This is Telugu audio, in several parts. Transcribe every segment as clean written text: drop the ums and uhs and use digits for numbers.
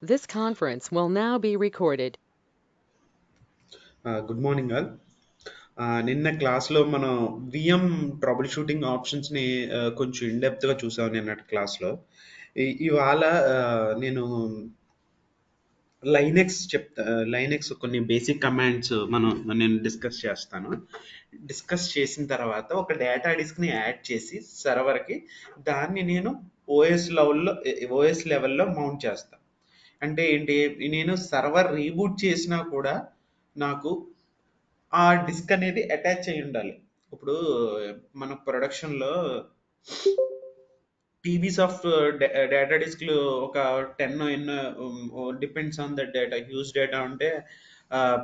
This conference will now be recorded. Good morning all. నిన్న క్లాస్లో మనం విఎం ట్రబుల్ షూటింగ్ ఆప్షన్స్ని కొంచెం ఇన్డెప్త్గా చూసాం నిన్నటి క్లాస్లో. ఇవాళ నేను లైనెక్స్ కొన్ని బేసిక్ కమాండ్స్ నేను డిస్కస్ చేస్తాను. డిస్కస్ చేసిన తర్వాత ఒక డేటా డిస్క్ని యాడ్ చేసి సర్వర్కి దాన్ని నేను ఓఎస్ లెవెల్లో మౌంట్ చేస్తాను. అంటే ఏంటి, నేను సర్వర్ రీబూట్ చేసినా కూడా నాకు ఆ డిస్క్ అనేది అటాచ్ అయి ఉండాలి. ఇప్పుడు మన ప్రొడక్షన్‌లో టీబీస్ ఆఫ్ డేటా డిస్క్‌లు ఒక 10 ఎన్నో depends on that data. Huge data ఉంటే ఆహ్,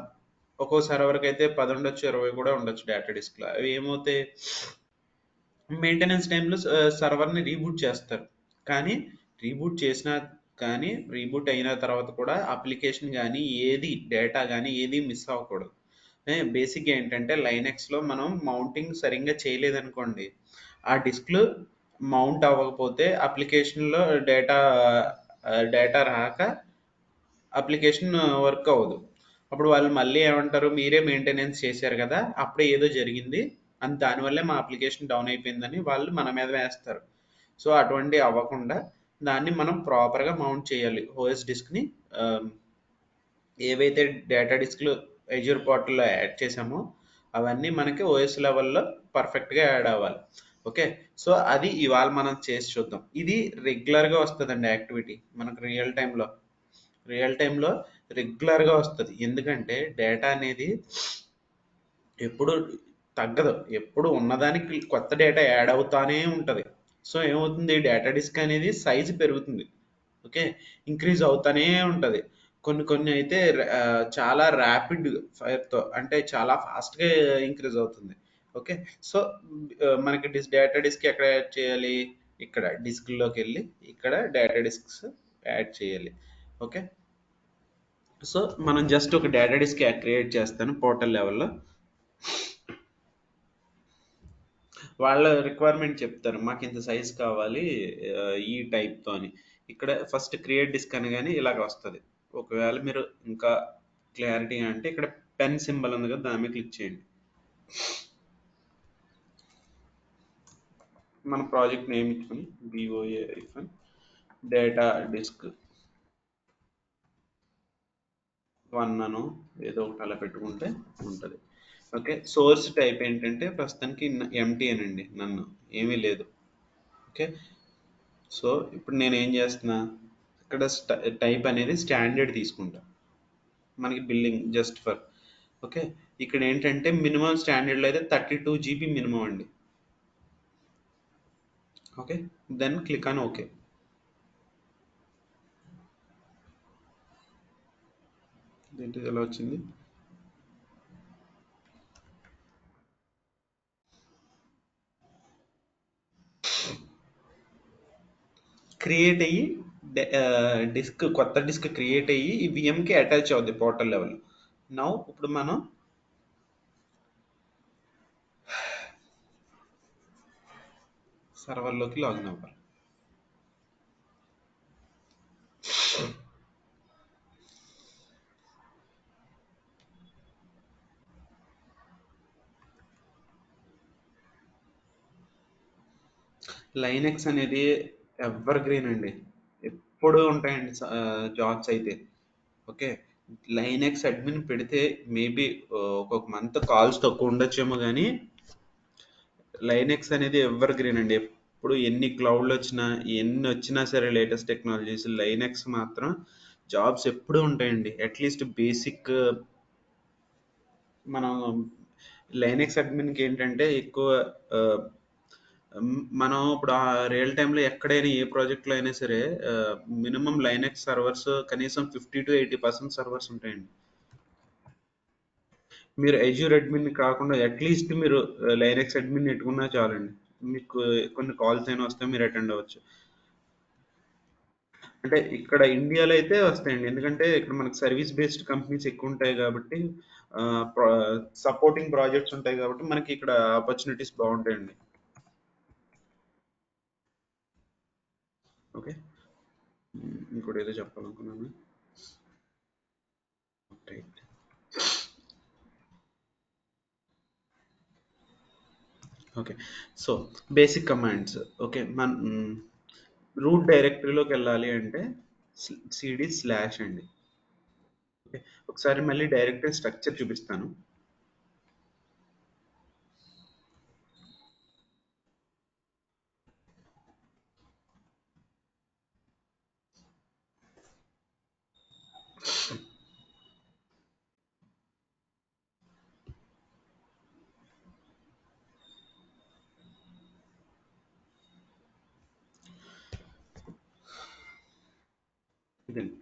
ఒక్కో సర్వర్‌కైతే 10 ఉండొచ్చు, 20 కూడా ఉండొచ్చు డేటా డిస్క్‌లు. అవి ఏమవుతాయి, మెయింటెనెన్స్ టైంలో సర్వర్‌ని రీబూట్ చేస్తారు. కానీ రీబూట్ చేసినా కానీ రీబూట్ అయిన తర్వాత కూడా అప్లికేషన్ గానీ, డేటా గానీ ఏది మిస్ అవ్వకూడదు. బేసిక్‌గా ఏంటంటే లైనక్స్‌లో మనం మౌంటింగ్ సరింగా చేయలేదనుకోండి, ఆ డిస్క్‌లు మౌంట్ అవ్వకపోతే అప్లికేషన్‌లో డేటా రాక అప్లికేషన్ వర్క్ అవ్వదు. అప్పుడు వాళ్ళు మళ్ళీ ఏమంటారు, మీరే మెయింటెనెన్స్ చేశారు కదా, అప్పుడే ఏదో జరిగింది అని, దానివల్లే మా అప్లికేషన్ డౌన్ అయిపోయిందని వాళ్ళు మన మీద వేస్తారు. సో అటువంటి అవ్వకుండా దాన్ని మనం ప్రాపర్గా మౌంట్ చేయాలి. ఓఎస్ డిస్క్ని ఏవైతే డేటా డిస్క్లు ఎజ్యూర్ పోర్టల్లో యాడ్ చేసామో అవన్నీ మనకి ఓఎస్ లెవెల్లో పర్ఫెక్ట్గా యాడ్ అవ్వాలి. ఓకే, సో అది ఇవాళ మనం చేసి చూద్దాం. ఇది రెగ్యులర్గా వస్తుందండి యాక్టివిటీ మనకు రియల్ టైంలో రెగ్యులర్గా వస్తుంది. ఎందుకంటే డేటా అనేది ఎప్పుడు తగ్గదు, ఎప్పుడు ఉన్నదానికి కొత్త డేటా యాడ్ అవుతానే ఉంటుంది. సో ఏమవుతుంది, డేటా డిస్క్ అనేది సైజు పెరుగుతుంది. ఓకే, ఇంక్రీజ్ అవుతానే ఉంటుంది. కొన్ని కొన్ని అయితే చాలా ర్యాపిడ్ ఫైర్తో, అంటే చాలా ఫాస్ట్గా ఇంక్రీజ్ అవుతుంది. ఓకే, సో మనకి డేటా డిస్క్ ఎక్కడ యాడ్ చేయాలి, ఇక్కడ డిస్క్లోకి వెళ్ళి ఇక్కడ డేటా డిస్క్స్ యాడ్ చేయాలి. ఓకే, సో మనం జస్ట్ ఒక డేటా డిస్క్ క్రియేట్ చేస్తాను పోర్టల్ లెవెల్లో. వాళ్ళ రిక్వైర్మెంట్ చెప్తారు, మాకు ఇంత సైజ్ కావాలి ఈ టైప్తో అని. ఇక్కడ ఫస్ట్ క్రియేట్ డిస్క్ అనగానే ఇలాగ వస్తుంది. ఒకవేళ మీరు ఇంకా క్లారిటీ అంటే ఇక్కడ పెన్ సింబల్ ఉంది కదా, దాని మీద క్లిక్ చేయండి. మన ప్రాజెక్ట్ నేమ్ ఇచ్చుకొని బిఓఏ డేటా డిస్క్ 1 అను ఏదో ఒకటి అలా పెట్టుకుంటే ఉంటుంది. ఓకే, సోర్స్ టైప్ ఏంటంటే ప్రస్తుతానికి ఎంటీ అనండి, నన్ను ఏమీ లేదు. ఓకే, సో ఇప్పుడు నేను ఏం చేస్తున్నా, ఇక్కడ టైప్ అనేది స్టాండర్డ్ తీసుకుంటా, మనకి బిల్లింగ్ జస్ట్ ఫర్. ఓకే, ఇక్కడ ఏంటంటే మినిమం స్టాండర్డ్లో అయితే 32 GB మినిమం అండి. Okay, then click on okay. ఏంటి ఎలా వచ్చింది, క్రియేట్ అయ్యి కొత్త డిస్క్ క్రియేట్ అయ్యి ఈ విఎంకి అటాచ్ అవుద్ది పోర్టల్ లెవెల్. నౌ ఇప్పుడు మనం సర్వర్లోకి లాగిన్ అవ్వాలి. లైనెక్స్ అనేది ఎవర్ గ్రీన్ అండి, ఎప్పుడూ ఉంటాయండి జాబ్స్ అయితే. ఓకే, లైనెక్స్ అడ్మిన్ పెడితే మేబీ ఒక్కొక్క మంత్ కాల్స్ తక్కువ ఉండొచ్చేమో కానీ లైనెక్స్ అనేది ఎవర్ గ్రీన్ అండి. ఎప్పుడు ఎన్ని క్లౌడ్లు వచ్చినా ఎన్ని వచ్చినా సరే లేటెస్ట్ టెక్నాలజీస్, లైనెక్స్ మాత్రం జాబ్స్ ఎప్పుడూ ఉంటాయండి. అట్లీస్ట్ బేసిక్ మనం లైనెక్స్ అడ్మిన్కి ఏంటంటే ఎక్కువ ఆ, మనం ఇప్పుడు ఆ రియల్ టైంలో ఎక్కడైనా ఏ ప్రాజెక్ట్లో అయినా సరే మినిమం లైనెక్స్ సర్వర్స్ కనీసం 50 to 80% సర్వర్స్ ఉంటాయండి. మీరు అజ్యూర్ అడ్మిన్ కాకుండా అట్లీస్ట్ మీరు లైనెక్స్ అడ్మిన్ పెట్టుకున్నా చాలండి, మీకు కొన్ని కాల్స్ అయినా వస్తే మీరు అటెండ్ అవ్వచ్చు. అంటే ఇక్కడ ఇండియాలో అయితే వస్తాయండి, ఎందుకంటే ఇక్కడ మనకి సర్వీస్ బేస్డ్ కంపెనీస్ ఎక్కువ ఉంటాయి కాబట్టి, సపోర్టింగ్ ప్రాజెక్ట్స్ ఉంటాయి కాబట్టి మనకి ఇక్కడ ఆపర్చునిటీస్ బాగుంటాయండి. ఓకే, ఇంకోటి ఏదో చెప్పాలనుకున్నాను. Right. Okay. So basic commands. Okay. Root డైరెక్టరీలోకి వెళ్ళాలి అంటే సిడి స్లాష్ అండి. ఓకే. ఒకసారి మళ్ళీ డైరెక్టరీ స్ట్రక్చర్ చూపిస్తాను. ఇదండి.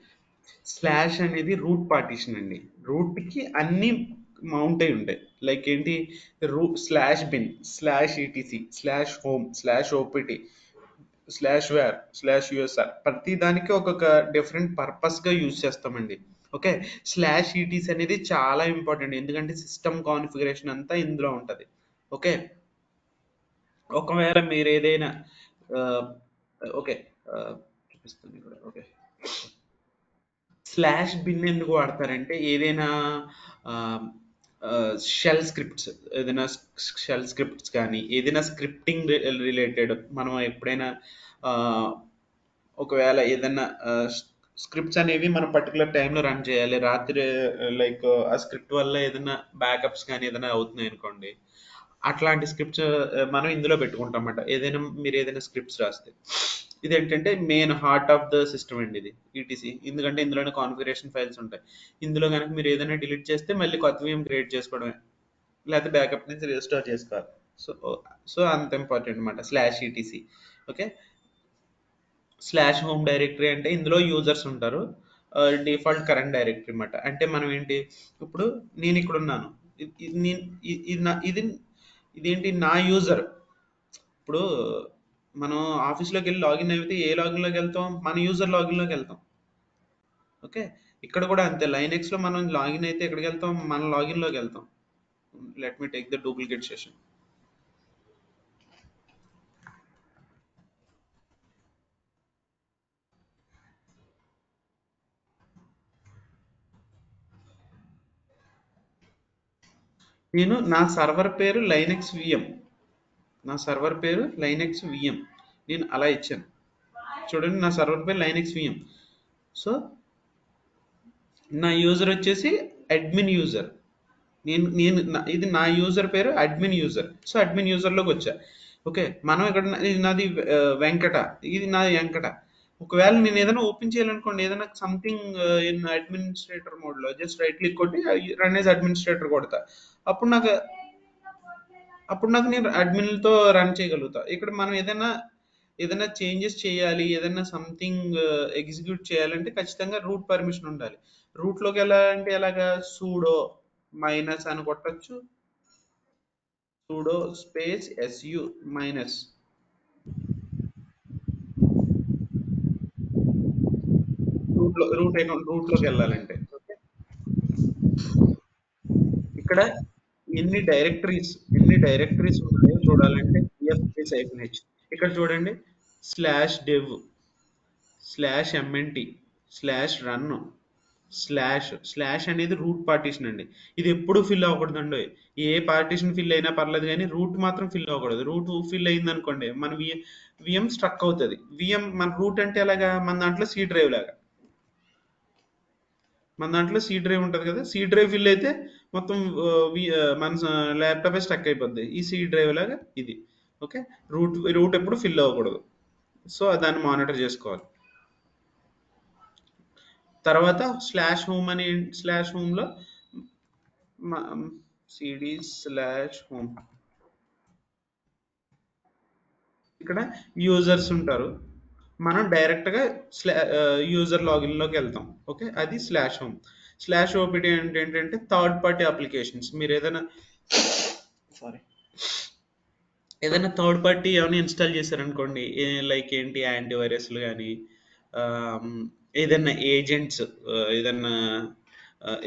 స్లాష్ అనేది రూట్ పార్టీషన్ అండి. రూట్‌కి అన్నీ మౌంట్ అయి ఉంటాయి. లైక్ ఏంటి, slash bin, slash ETC, slash home, slash OPT, slash var, slash USR, ప్రతి దానికి ఒక్కొక్క డిఫరెంట్ పర్పస్గా యూజ్ చేస్తామండి. ఓకే. స్లాష్ ఈటీసీ అనేది చాలా ఇంపార్టెంట్, ఎందుకంటే సిస్టమ్ కాన్ఫిగరేషన్ అంతా ఇందులో ఉంటుంది. ఓకే. ఒకవేళ మీరు ఏదైనా ఓకే, చూపిస్తాను ఇక్కడ. ఓకే. స్లాష్ బిన్ ఎందుకు వాడతారంటే ఏదైనా షెల్ స్క్రిప్ట్స్, ఏదైనా షెల్ స్క్రిప్ట్స్ కానీ ఏదైనా స్క్రిప్టింగ్ రిలేటెడ్ మనం ఎప్పుడైనా ఆ, ఒకవేళ ఏదైనా స్క్రిప్ట్స్ అనేవి మనం పర్టికులర్ టైంలో రన్ చేయాలి రాత్రి, లైక్ ఆ స్క్రిప్ట్ వల్ల ఏదైనా బ్యాకప్స్ కానీ ఏదైనా అవుతున్నాయి అనుకోండి, అట్లాంటి స్క్రిప్ట్స్ మనం ఇందులో పెట్టుకుంటాం అన్నమాట. ఏదైనా మీరు ఏదైనా స్క్రిప్ట్స్ రాస్తే ఇది ఏంటంటే main heart of the system అండి ఇది ఈటీసీ, ఎందుకంటే ఇందులోనే కాన్ఫిగరేషన్ ఫైల్స్ ఉంటాయి. ఇందులో కనుక మీరు ఏదైనా డిలీట్ చేస్తే మళ్ళీ కొత్తవి ఏం క్రియేట్ చేసుకోవడమే, లేకపోతే బ్యాకప్ నుంచి రిస్టోర్ చేసుకోవాలి. సో సో అంత ఇంపార్టెంట్ అనమాట slash ETC. Okay. Slash home directory అంటే ఇందులో యూజర్స్ ఉంటారు. డిఫాల్ట్ కరెంట్ డైరెక్టరీ అనమాట. అంటే మనం ఏంటి, ఇప్పుడు నేను ఇక్కడ ఉన్నాను, ఇది ఇది నేను ఇది ఇదేంటి నా యూజర్. ఇప్పుడు మనం ఆఫీస్లోకి వెళ్ళి లాగిన్ అయితే ఏ లాగిన్లోకి వెళ్తాం, మన యూజర్ లాగిన్లోకి వెళ్తాం. ఓకే. ఇక్కడ కూడా అంతే, లైనెక్స్లో మనం లాగిన్ అయితే ఎక్కడికి వెళ్తాం, మన లాగిన్లోకి వెళ్తాం. Let me take the duplicate session. నేను నా సర్వర్ పేరు లైనెక్స్ విఎం, నా సర్వర్ పేరు లైనెక్స్ విఎం, నేను అలా ఇచ్చాను. చూడండి, నా సర్వర్ పేరు లైనెక్స్ విఎం. సో నా యూజర్ వచ్చేసి అడ్మిన్ యూజర్. ఇది నా యూజర్ పేరు అడ్మిన్ యూజర్. సో అడ్మిన్ యూజర్లోకి వచ్చా. ఓకే. మనం ఇక్కడ ఇది నాది వెంకట, ఇది నాది వెంకట. ఒకవేళ నేను ఏదైనా ఓపెన్ చేయాలనుకోండి, ఏదైనా సంథింగ్ ఇన్ అడ్మినిస్ట్రేటర్ మోడ్లో జస్ట్ రైట్ క్లిక్ కొట్టి రన్ యాజ్ అడ్మినిస్ట్రేటర్ కొడతా. అప్పుడు నాకు నేను అడ్మిన్‌తో రన్ చేయగలుగుతా. ఇక్కడ మనం ఏదైనా చేంజెస్ చేయాలి, ఏదైనా సంథింగ్ ఎగ్జిక్యూట్ చేయాలంటే ఖచ్చితంగా రూట్ పర్మిషన్ ఉండాలి. రూట్‌లోకి వెళ్ళాలంటే ఎలాగా, సూడో మైనస్ అని కొట్టొచ్చు. సూడో స్పేస్ ఎస్‌యు మైనస్ రూట్‌లోకి వెళ్ళాలంటే. ఓకే. ఇక్కడ ఎన్ని డైరెక్టరీస్ ఉన్నాయో చూడాలంటే పిఎఫ్ స్పేస్ -h. ఇక్కడ చూడండి, slash dev, slash MNT, slash run, slash అనేది రూట్ పార్టీషన్ అండి. ఇది ఎప్పుడు ఫిల్ అవ్వకూడదండి. ఏ పార్టీషన్ ఫిల్ అయినా పర్లేదు కానీ రూట్ మాత్రం ఫిల్ అవ్వకూడదు. రూట్ ఫిల్ అయింది అనుకోండి, మన విఎం స్ట్రక్ అవుతుంది. విఎం మన రూట్ అంటే ఎలాగా, మన దాంట్లో సి డ్రైవ్ లాగా, మన దాంట్లో సి డ్రైవ్ ఉంటుంది కదా, సి డ్రైవ్ ఫిల్ అయితే మొత్తం మన ల్యాప్టాప్ స్టక్ అయిపోద్ది. ఈ సి డ్రైవ్ లాగా ఇది. ఓకే. రూట్ ఎప్పుడు ఫిల్ అవ్వకూడదు. సో దాన్ని మానిటర్ చేసుకోవాలి. తర్వాత స్లాష్ హోమ్ అని, స్లాష్ హోమ్లో సిడి స్లాష్ హోమ్, ఇక్కడ యూజర్స్ ఉంటారు. మనం డైరెక్ట్గా యూజర్ లాగిన్లోకి వెళ్తాం. ఓకే. అది స్లాష్ హోమ్. స్లాష్ ఓపీటీ అంటే ఏంటంటే థర్డ్ పార్టీ అప్లికేషన్స్. మీరు సారీ ఏదైనా థర్డ్ పార్టీ ఏమైనా ఇన్స్టాల్ చేశారనుకోండి, లైక్ ఏంటి యాంటీవైరస్లు కానీ, ఏదైనా ఏజెంట్స్, ఏదైనా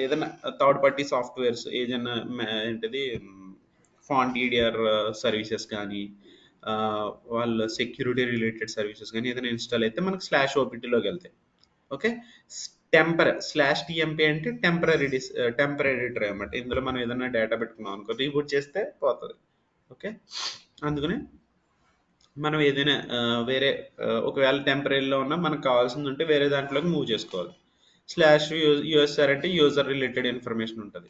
ఏదైనా థర్డ్ పార్టీ సాఫ్ట్వేర్స్, ఏదైనా ఏంటిది ఫాంట్ ఈడిఆర్ సర్వీసెస్ కానీ, వాళ్ళ సెక్యూరిటీ రిలేటెడ్ సర్వీసెస్ కానీ ఏదైనా ఇన్స్టాల్ అయితే మనకు స్లాష్ ఓపీటీలోకి వెళ్తాయి. ఓకే. /TMP అంటే టెంపరరీ డ్రైవ్ అన్నమాట. ఇందులో మనం ఏదైనా డేటా పెట్టుకున్నాం అనుకో, రీబూట్ చేస్తే పోతుంది. ఓకే. అందుకని మనం ఏదైనా వేరే ఒకవేళ టెంపరీలో ఉన్నా మనకు కావాల్సింది ఉంటే వేరే దాంట్లోకి మూవ్ చేసుకోవాలి. /USR అంటే యూజర్ రిలేటెడ్ ఇన్ఫర్మేషన్ ఉంటుంది.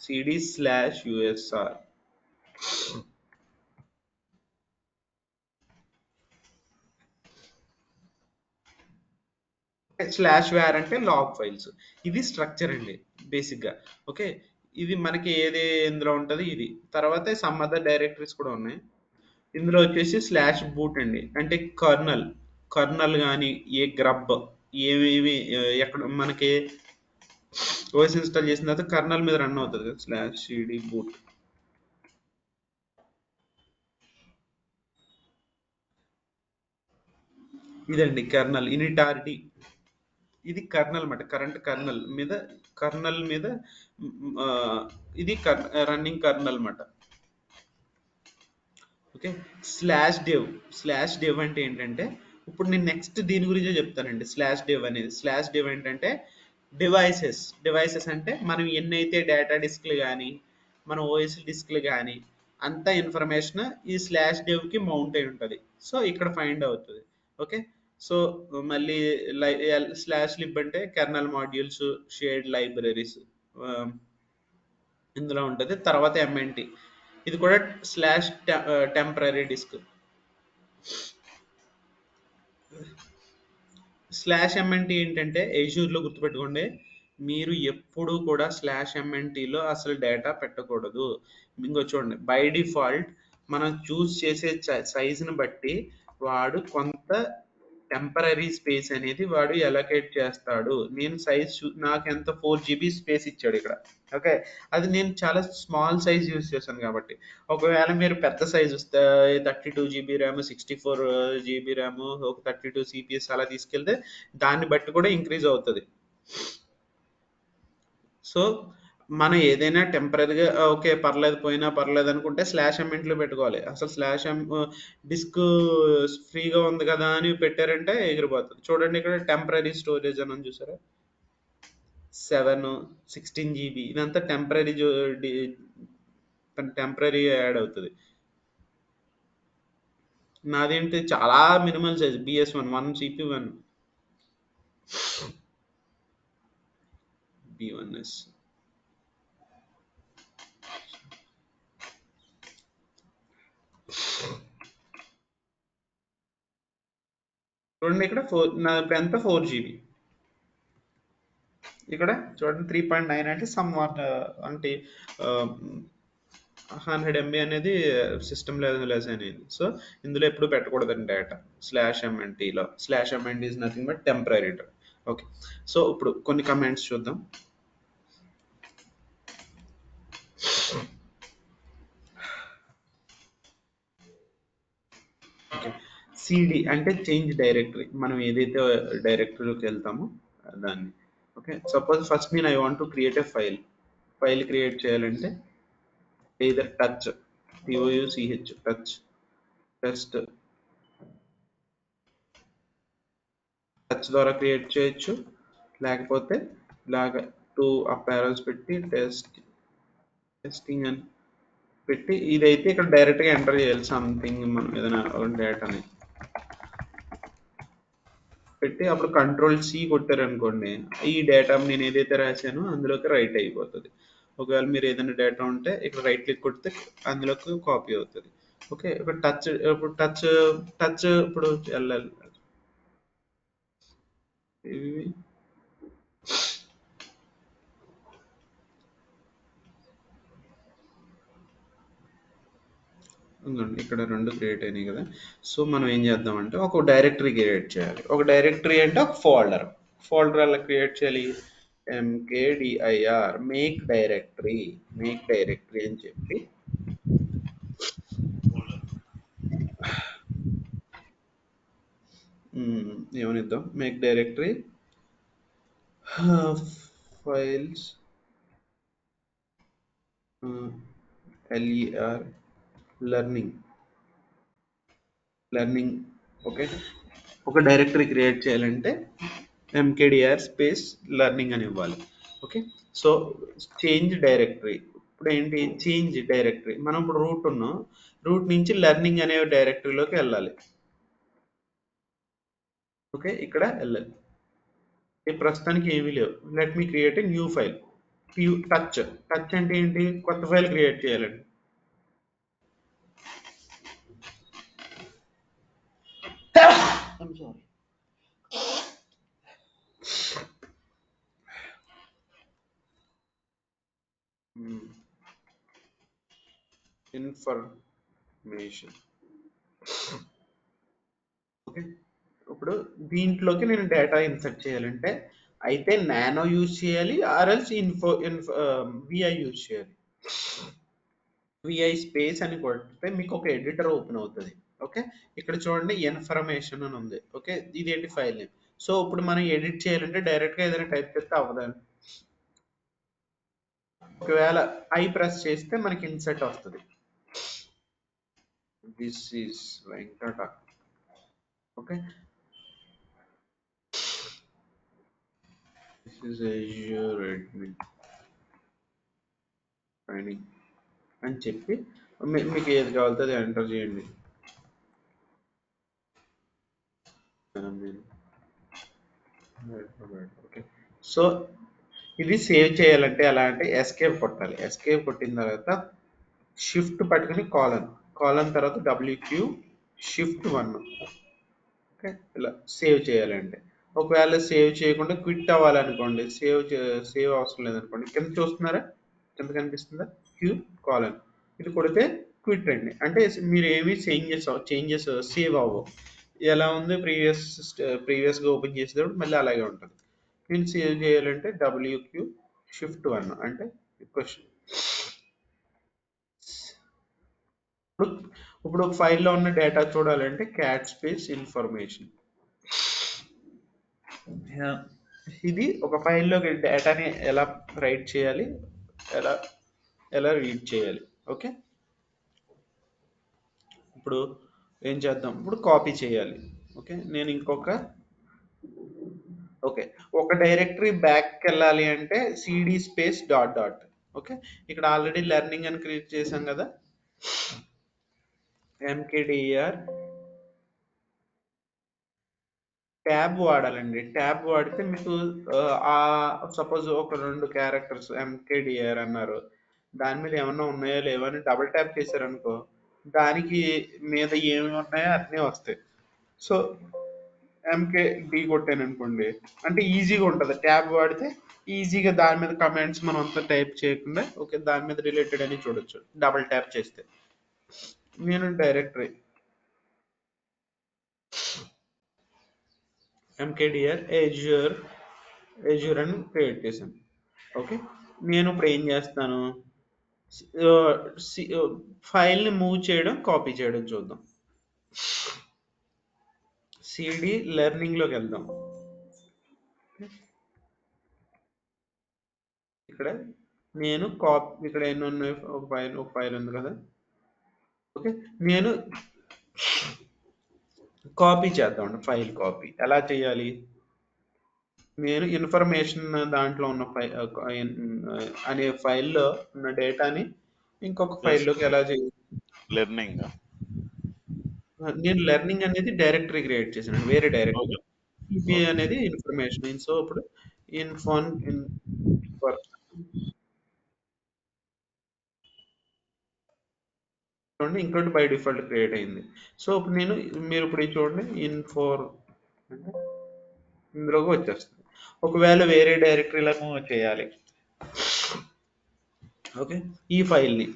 CD/USR. /var అంటే లాగ్ ఫైల్స్. ఇది స్ట్రక్చర్ అండి బేసిక్గా. ఓకే. ఇది మనకి ఏది ఇందులో ఉంటుంది ఇది. తర్వాత సమ్ అదర్ డైరెక్టరీస్ కూడా ఉన్నాయి. ఇందులో వచ్చేసి /boot అండి, అంటే కర్నల్ కానీ ఏ గ్రబ్ ఏవి ఎక్కడ మనకి ఓఎస్ ఇన్స్టాల్ చేసిన తర్వాత కర్నల్ మీద రన్ అవుతుంది కదా, /cd boot. ఇదండి కర్నల్ ఇనిటారిటీ. ఇది కర్నల్ అన్నమాట, కరెంట్ కర్నల్ మీద ఆ, ఇది రన్నింగ్ కర్నల్ అన్నమాట. ఓకే. /dev అంటే ఏంటంటే, ఇప్పుడు నేను నెక్స్ట్ దీని గురించే చెప్తానండి. /dev ఏంటంటే డివైసెస్ అంటే మనం ఎన్నైతే డేటా డిస్క్లు కానీ మన ఓఎస్ డిస్క్లు కానీ అంత ఇన్ఫర్మేషన్ ఈ /devకి మౌంట్ అయి ఉంటుంది. సో ఇక్కడ ఫైండ్ అవుతుంది. ఓకే. సో మళ్ళీ /lib అంటే కెర్నల్ మాడ్యూల్స్, షేర్డ్ లైబ్రరీస్ ఇందులో ఉంటుంది. తర్వాత ఎంఎన్టీ, ఇది కూడా టెంపరరీ డిస్క్. /MNT ఏంటంటే ఎజ్యూర్లో గుర్తుపెట్టుకోండి, మీరు ఎప్పుడు కూడా /MNTలో అసలు డేటా పెట్టకూడదు. ఇంకో చూడండి, బై డిఫాల్ట్ మనం చూస్ చేసే సైజుని బట్టి వాడు కొంత టెంపరరీ స్పేస్ అనేది వాడు ఎలకేట్ చేస్తాడు. నేను నాకు ఎంత 4 GB స్పేస్ ఇచ్చాడు ఇక్కడ. ఓకే. అది నేను చాలా స్మాల్ సైజ్ యూస్ చేశాను కాబట్టి. ఒకవేళ మీరు పెద్ద size 32 GB RAM, 64 GB RAM, ఒక 32 CPS అలా తీసుకెళ్తే దాన్ని బట్టి కూడా ఇంక్రీజ్ అవుతుంది. సో మనం ఏదైనా టెంపరీగా ఓకే పర్లేదు పోయినా పర్లేదు అనుకుంటే /MNTలో పెట్టుకోవాలి. అసలు డిస్క్ ఫ్రీగా ఉంది కదా అని పెట్టారంటే ఎగిరిపోతుంది. చూడండి ఇక్కడ టెంపరరీ స్టోరేజ్ అని ఉంది చూసారా, 7, 16 GB. ఇదంతా టెంపరరీ యాడ్ అవుతుంది. నాదేంటి చాలా minimal size BS1 CP1 B1S. చూడండి ఇక్కడ నా ఎంత 4 GB. ఇక్కడ చూడండి 3.9 అంటే అంటే 100 MB అనేది సిస్టమ్ లెస్ అనేది. సో ఇందులో ఎప్పుడు పెట్టకూడదండి డేటా /MNTలో. /MNT is nothing but temporary. Okay. So ఇప్పుడు కొన్ని కమెంట్స్ చూద్దాం. ఓకే. CD అంటే చేంజ్ డైరెక్టరీ, మనం ఏదైతే డైరెక్టరీలోకి వెళ్తామో దాన్ని. Okay. Suppose first I want to create a file create చేయాలంటే either touch టెస్ట్ టచ్ ద్వారా క్రియేట్ చేయొచ్చు, లేకపోతే ఇలాగ 2 అప్ యారోస్ పెట్టి టెస్టింగ్ అని పెట్టి ఇదైతే ఇక్కడ డైరెక్ట్గా ఎంటర్ చేయాలి. సంథింగ్ మనం ఏదైనా డేటాని పెట్టి అప్పుడు Ctrl+C కొట్టారనుకోండి, ఈ డేటా నేను ఏదైతే రాశానో అందులోకి రైట్ అయిపోతుంది. ఒకవేళ మీరు ఏదైనా డేటా ఉంటే ఇక్కడ రైట్ క్లిక్ కొడితే అందులోకి కాపీ అవుతుంది. ఓకే. ఇప్పుడు టచ్ ఇప్పుడు వెళ్ళాలి. ఇవి ఉందండి, ఇక్కడ 2 క్రియేట్ అయినాయి కదా. సో మనం ఏం చేద్దామంటే ఒక డైరెక్టరీ క్రియేట్ చేయాలి. ఒక డైరెక్టరీ అంటే ఒక ఫోల్డర్ ఎలా క్రియేట్ చేయాలి, mkdir మేక్ డైరెక్టరీ అని చెప్పి ఏమనిద్దాం, make directory files ler learning. Okay. ఒక డైరెక్టరీ క్రియేట్ చేయాలంటే mkdir స్పేస్ లెర్నింగ్ అని ఇవ్వాలి. Okay, so change directory. ఇప్పుడు ఏంటి చేంజ్ డైరెక్టరీ, మనం ఇప్పుడు రూట్ ఉన్నాం, రూట్ నుంచి లెర్నింగ్ అనే డైరెక్టరీలోకి వెళ్ళాలి. ఓకే, ఇక్కడ వెళ్ళాలి. ప్రస్తుతానికి ఏమీ లేవు. Let me create a new file. Touch touch అంటే ఏంటి, కొత్త ఫైల్ క్రియేట్ చేయాలండి. I'm sorry. ఇన్ఫర్మేషన్. ఓకే, ఇప్పుడు దీంట్లోకి నేను డేటా ఇన్సర్ట్ చేయాలంటే అయితే నానో యూజ్ చేయాలి, ఆర్ఎల్స్ విఐ యూజ్ చేయాలి. విఐ స్పేస్ అని కొడితే మీకు ఒక ఎడిటర్ ఓపెన్ అవుతుంది. ఓకే, ఇక్కడ చూడండి ఇన్ఫర్మేషన్ అని ఉంది. ఓకే, ఇదేంటి ఫైల్ నేమ్. సో ఇప్పుడు మనం ఎడిట్ చేయాలంటే డైరెక్ట్గా ఏదైనా టైప్ చేస్తే అవ్వదండి. ఒకవేళ ఐ ప్రెస్ చేస్తే మనకి ఇన్సర్ట్ వస్తుంది. This is Venkata. Okay, this is Azure admin training అని చెప్పి మీకు ఏది కావాలితే అది ఎంటర్ చేయండి. ఓకే, సో ఇది సేవ్ చేయాలంటే ఎలా అంటే ఎస్కేప్ కొట్టాలి. ఎస్కేప్ కొట్టిన తర్వాత షిఫ్ట్ పట్టుకుని కాలన్ తర్వాత WQ షిఫ్ట్ 1. ఓకే, ఇలా సేవ్ చేయాలంటే. ఒకవేళ సేవ్ చేయకుండా క్విట్ అవ్వాలనుకోండి, సేవ్ అవసరం లేదనుకోండి, కింద చూస్తున్నారా, కింద కనిపిస్తుందా క్యూ కాలన్, ఇది కొడితే క్విట్ అండి. అంటే మీరు ఏమి చేంజెస్ సేవ్ అవ్వవు. ఎలా ఉంది ప్రీవియస్గా ఓపెన్ చేసేటప్పుడు మళ్ళీ అలాగే ఉంటుంది. నేను సేవ్ చేయాలంటే WQ షిఫ్ట్ 1 అంటే క్వశ్చన్. ఇప్పుడు ఫైల్లో ఉన్న డేటా చూడాలంటే క్యాట్ స్పేస్ ఇన్ఫర్మేషన్. ఇది ఒక ఫైల్లోకి డేటాని ఎలా రైట్ చేయాలి, ఎలా ఎలా రీడ్ చేయాలి. ఓకే, ఇప్పుడు ఏం చేద్దాం, ఇప్పుడు కాపీ చేయాలి. ఓకే, నేను ఒక డైరెక్టరీ బ్యాక్కి వెళ్ళాలి అంటే CD space dot dot. Okay, ఇక్కడ ఆల్రెడీ లెర్నింగ్ అని క్రియేట్ చేశాం కదా, mkdir ట్యాబ్ వాడాలండి. ట్యాబ్ వాడితే మీకు సపోజ్ ఒక 2 క్యారెక్టర్స్ mkdir అన్నారు, దాని మీద ఏమన్నా ఉన్నాయో లేవో అని డబుల్ ట్యాప్ చేశారనుకో, దానికి మీద ఏమి ఉన్నాయో అన్నీ వస్తాయి. సో MKD కొట్టాను అనుకోండి, అంటే ఈజీగా ఉంటుంది. ట్యాబ్ వాడితే ఈజీగా దాని మీద కమెంట్స్ మనం అంతా టైప్ చేయకుండా ఓకే దాని మీద రిలేటెడ్ అని చూడొచ్చు డబుల్ ట్యాప్ చేస్తే. నేను డైరెక్టరీ mkdir Azure అని క్రియేట్ చేశాను. ఓకే, నేను ఇప్పుడు ఏం చేస్తాను, ఫైల్ని మూవ్ చేయడం, కాపీ చేయడం చూద్దాం. సిడి లెర్నింగ్లోకి వెళ్దాం. ఇక్కడ నేను ఇక్కడ ఎన్ని ఉన్నాయి, ఒక ఫైల్ ఉంది కదా. ఓకే, నేను కాపీ చేద్దాం. ఫైల్ కాపీ ఎలా చేయాలి, నేను ఇన్ఫర్మేషన్ దాంట్లో ఉన్న అనే ఫైల్లో ఉన్న డేటాని ఇంకొక ఫైల్లోకి ఎలా చేయాలి. లెర్నింగ్ నేను లెర్నింగ్ అనేది డైరెక్టరీ క్రియేట్ చేశాను, వేరే డైరెక్టరీ. ఇది అనేది ఇన్ఫర్మేషన్. సో ఇప్పుడు చూడండి ఇంక్లూడ్ బై డిఫాల్ట్ క్రియేట్ అయింది. సో ఇప్పుడు మీరు ఇప్పుడు చూడండి అంటే ఇందులోకి వచ్చేస్తుంది. ఒకవేళ వేరే డైరెక్టరీలో చేయాలి. ఓకే, ఈ ఫైల్ని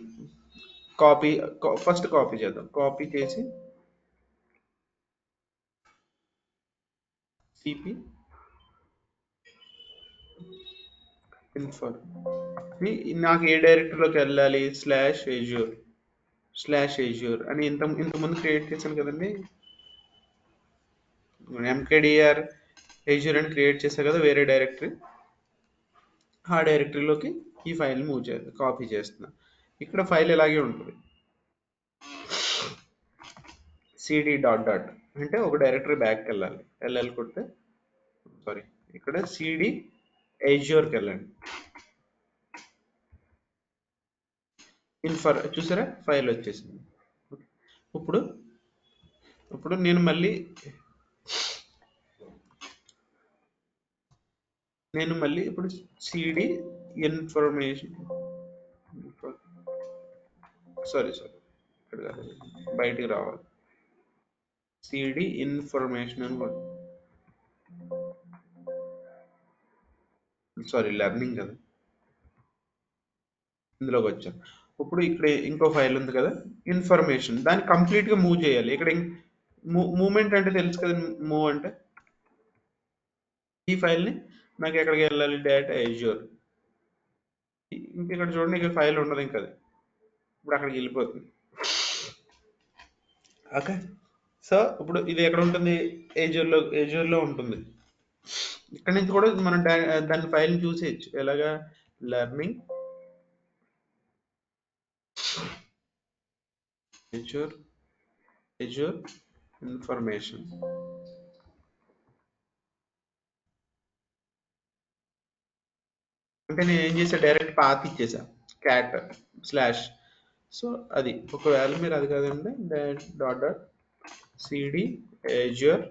ఫస్ట్ కాపీ చేద్దాం. కాపీ చేసి సిపి ఇన్ఫర్, నాకు ఏ డైరెక్టరీలోకి వెళ్ళాలి, /Azure అని ఇంతకుముందు క్రియేట్ చేశాను కదండి, mkdir Azure అని క్రియేట్ చేశాను కదా వేరే డైరెక్టరీ. ఆ డైరెక్టరీలోకి ఈ ఫైల్ కాపీ చేస్తున్నా. ఇక్కడ ఫైల్ ఇలాగే ఉంటుంది, cd డాట్ డాట్ అంటే ఒక డైరెక్టరీ బ్యాక్కి వెళ్ళాలి. కొడితే సారీ ఇక్కడ సిడి ఏజ్యూర్కి వెళ్ళండి. చూసారా ఫైల్ వచ్చేసింది. ఇప్పుడు ఇప్పుడు నేను మళ్ళీ ఇప్పుడు సిడి ఇన్ఫర్మేషన్, సారీ ఇక్కడ కాదు, బయటికి రావాలి. సిడి ఇన్ఫర్మేషన్ అని సారీ లెర్నింగ్ కదా, ఇందులోకి వచ్చాను. ఇప్పుడు ఇక్కడ ఇంకో ఫైల్ ఉంది కదా ఇన్ఫర్మేషన్, దాన్ని కంప్లీట్గా మూవ్ చేయాలి. ఇక్కడ మూవ్మెంట్ అంటే తెలుసు కదా, మూవ్ అంటే ఈ ఫైల్ని నాకు ఎక్కడికి వెళ్ళాలి, డేటా ఎజ్యూర్. ఇంక ఇక్కడ చూడండి, ఇక్కడ ఫైల్ ఉండదు ఇంకా, అది ఇప్పుడు అక్కడికి వెళ్ళిపోతుంది. ఓకే, సో ఇప్పుడు ఇది ఎక్కడ ఉంటుంది, ఏజ్యూర్లో ఉంటుంది. ఇక్కడ నుంచి కూడా మనం దాని ఫైల్ని చూసేయచ్చు. ఎలాగా, లెర్నింగ్ ఎజ్యూర్ ఇన్ఫర్మేషన్. అంటే నేను ఏం చేసా, డైరెక్ట్ పాత్ ఇచ్చేసా, క్యాట్ స్లాష్. సో అది ఒకవేళ మీరు అది కాదండి, డాట్ డాట్ సిడి ఏజ్యూర్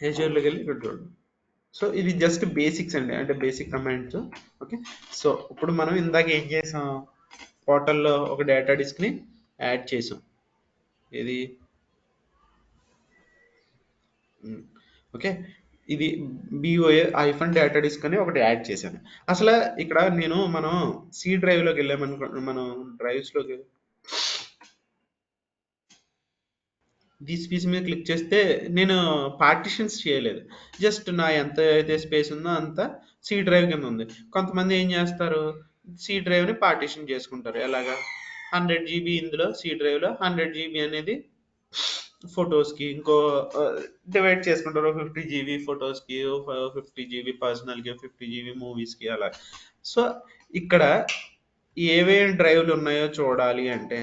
ఏజ్యూర్లోకి వెళ్ళి ఇక్కడ చూడండి. సో ఇది జస్ట్ బేసిక్స్ అండి, అంటే బేసిక్ కమాండ్స్. ఓకే, సో ఇప్పుడు మనం ఇందాక ఏం చేసాం, పోర్టల్లో ఒక డేటా డిస్క్ని యాడ్ చేసాం. ఇది ఓకే, ఇది బిఓఏ ఐఫన్ డేటా డిస్క్ అని ఒకటి యాడ్ చేశాను. అసలు ఇక్కడ మనం సి డ్రైవ్లోకి వెళ్ళామనుకో, మనం డ్రైవ్స్లోకి దిస్ పీస్ మీద క్లిక్ చేస్తే నేను పార్టిషన్స్ చేయలేదు, జస్ట్ నా ఎంత అయితే స్పేస్ ఉందో అంత సి డ్రైవ్ కింద ఉంది. కొంతమంది ఏం చేస్తారు, సి డ్రైవ్ని పార్టిషన్ చేసుకుంటారు. ఎలాగా, 100 GB ఇందులో సి డ్రైవ్లో, 100 GB అనేది ఫొటోస్కి, ఇంకో డివైడ్ చేసుకుంటారు, 50 GB ఫొటోస్కి, 50 GB పర్సనల్కి, 50 GB మూవీస్కి, అలా. సో ఇక్కడ ఏవేవి డ్రైవ్లు ఉన్నాయో చూడాలి అంటే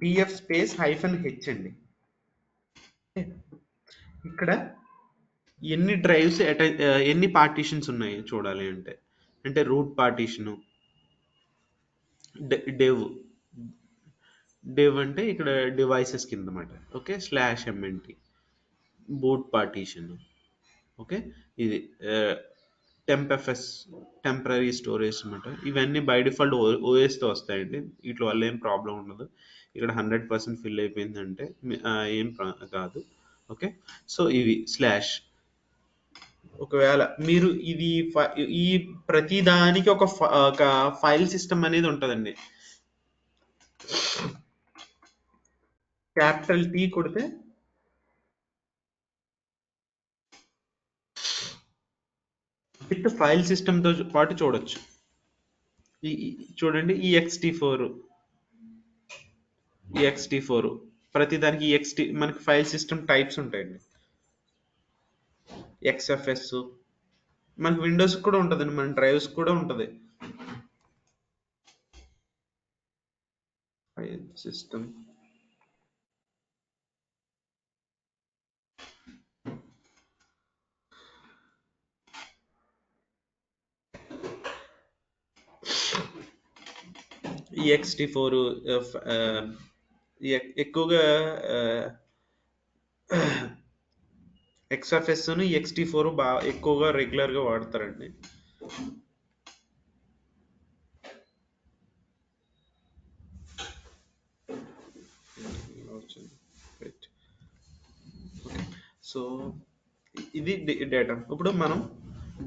డిఎఫ్ స్పేస్ -H అండి. ఇక్కడ ఎన్ని డ్రైవ్స్ ఎన్ని పార్టీషన్స్ ఉన్నాయి చూడాలి అంటే, రూట్ పార్టీషను, డెవ్ డెవ్ అంటే ఇక్కడ డివైసెస్ కింద అన్నమాట. Okay, /MNT boot partition. Okay, ఇది టెంప్ఎఫ్ఎస్ టెంపరీ స్టోరేజ్ అనమాట. ఇవన్నీ బై డిఫాల్ట్ ఓఎస్తో వస్తాయండి, వీటి వల్ల ఏం ప్రాబ్లం ఉండదు. ఇక్కడ 100% ఫిల్ అయిపోయిందంటే ఏం కాదు. ఓకే, సో ఇవి స్లాష్. ఒకవేళ మీరు ఇది ఈ ప్రతి దానికి ఒక ఫైల్ సిస్టమ్ అనేది ఉంటుందండి. క్యాపిటల్ టీ కొడితే విత్ ఫైల్ సిస్టమ్తో పాటు చూడొచ్చు. చూడండి, EXT4 ప్రతి దానికి మనకి ఫైల్ సిస్టమ్ టైప్స్ ఉంటాయండి. XFS మనకి విండోస్ కూడా ఉంటుందండి, మన డ్రైవ్స్ కూడా ఉంటుంది. ఫైల్ సిస్టమ్ EXT4 ఎక్కువగా XFS ను EXT4 బాగా ఎక్కువగా రెగ్యులర్గా వాడతారండి. సో ఇది డేటా. ఇప్పుడు మనం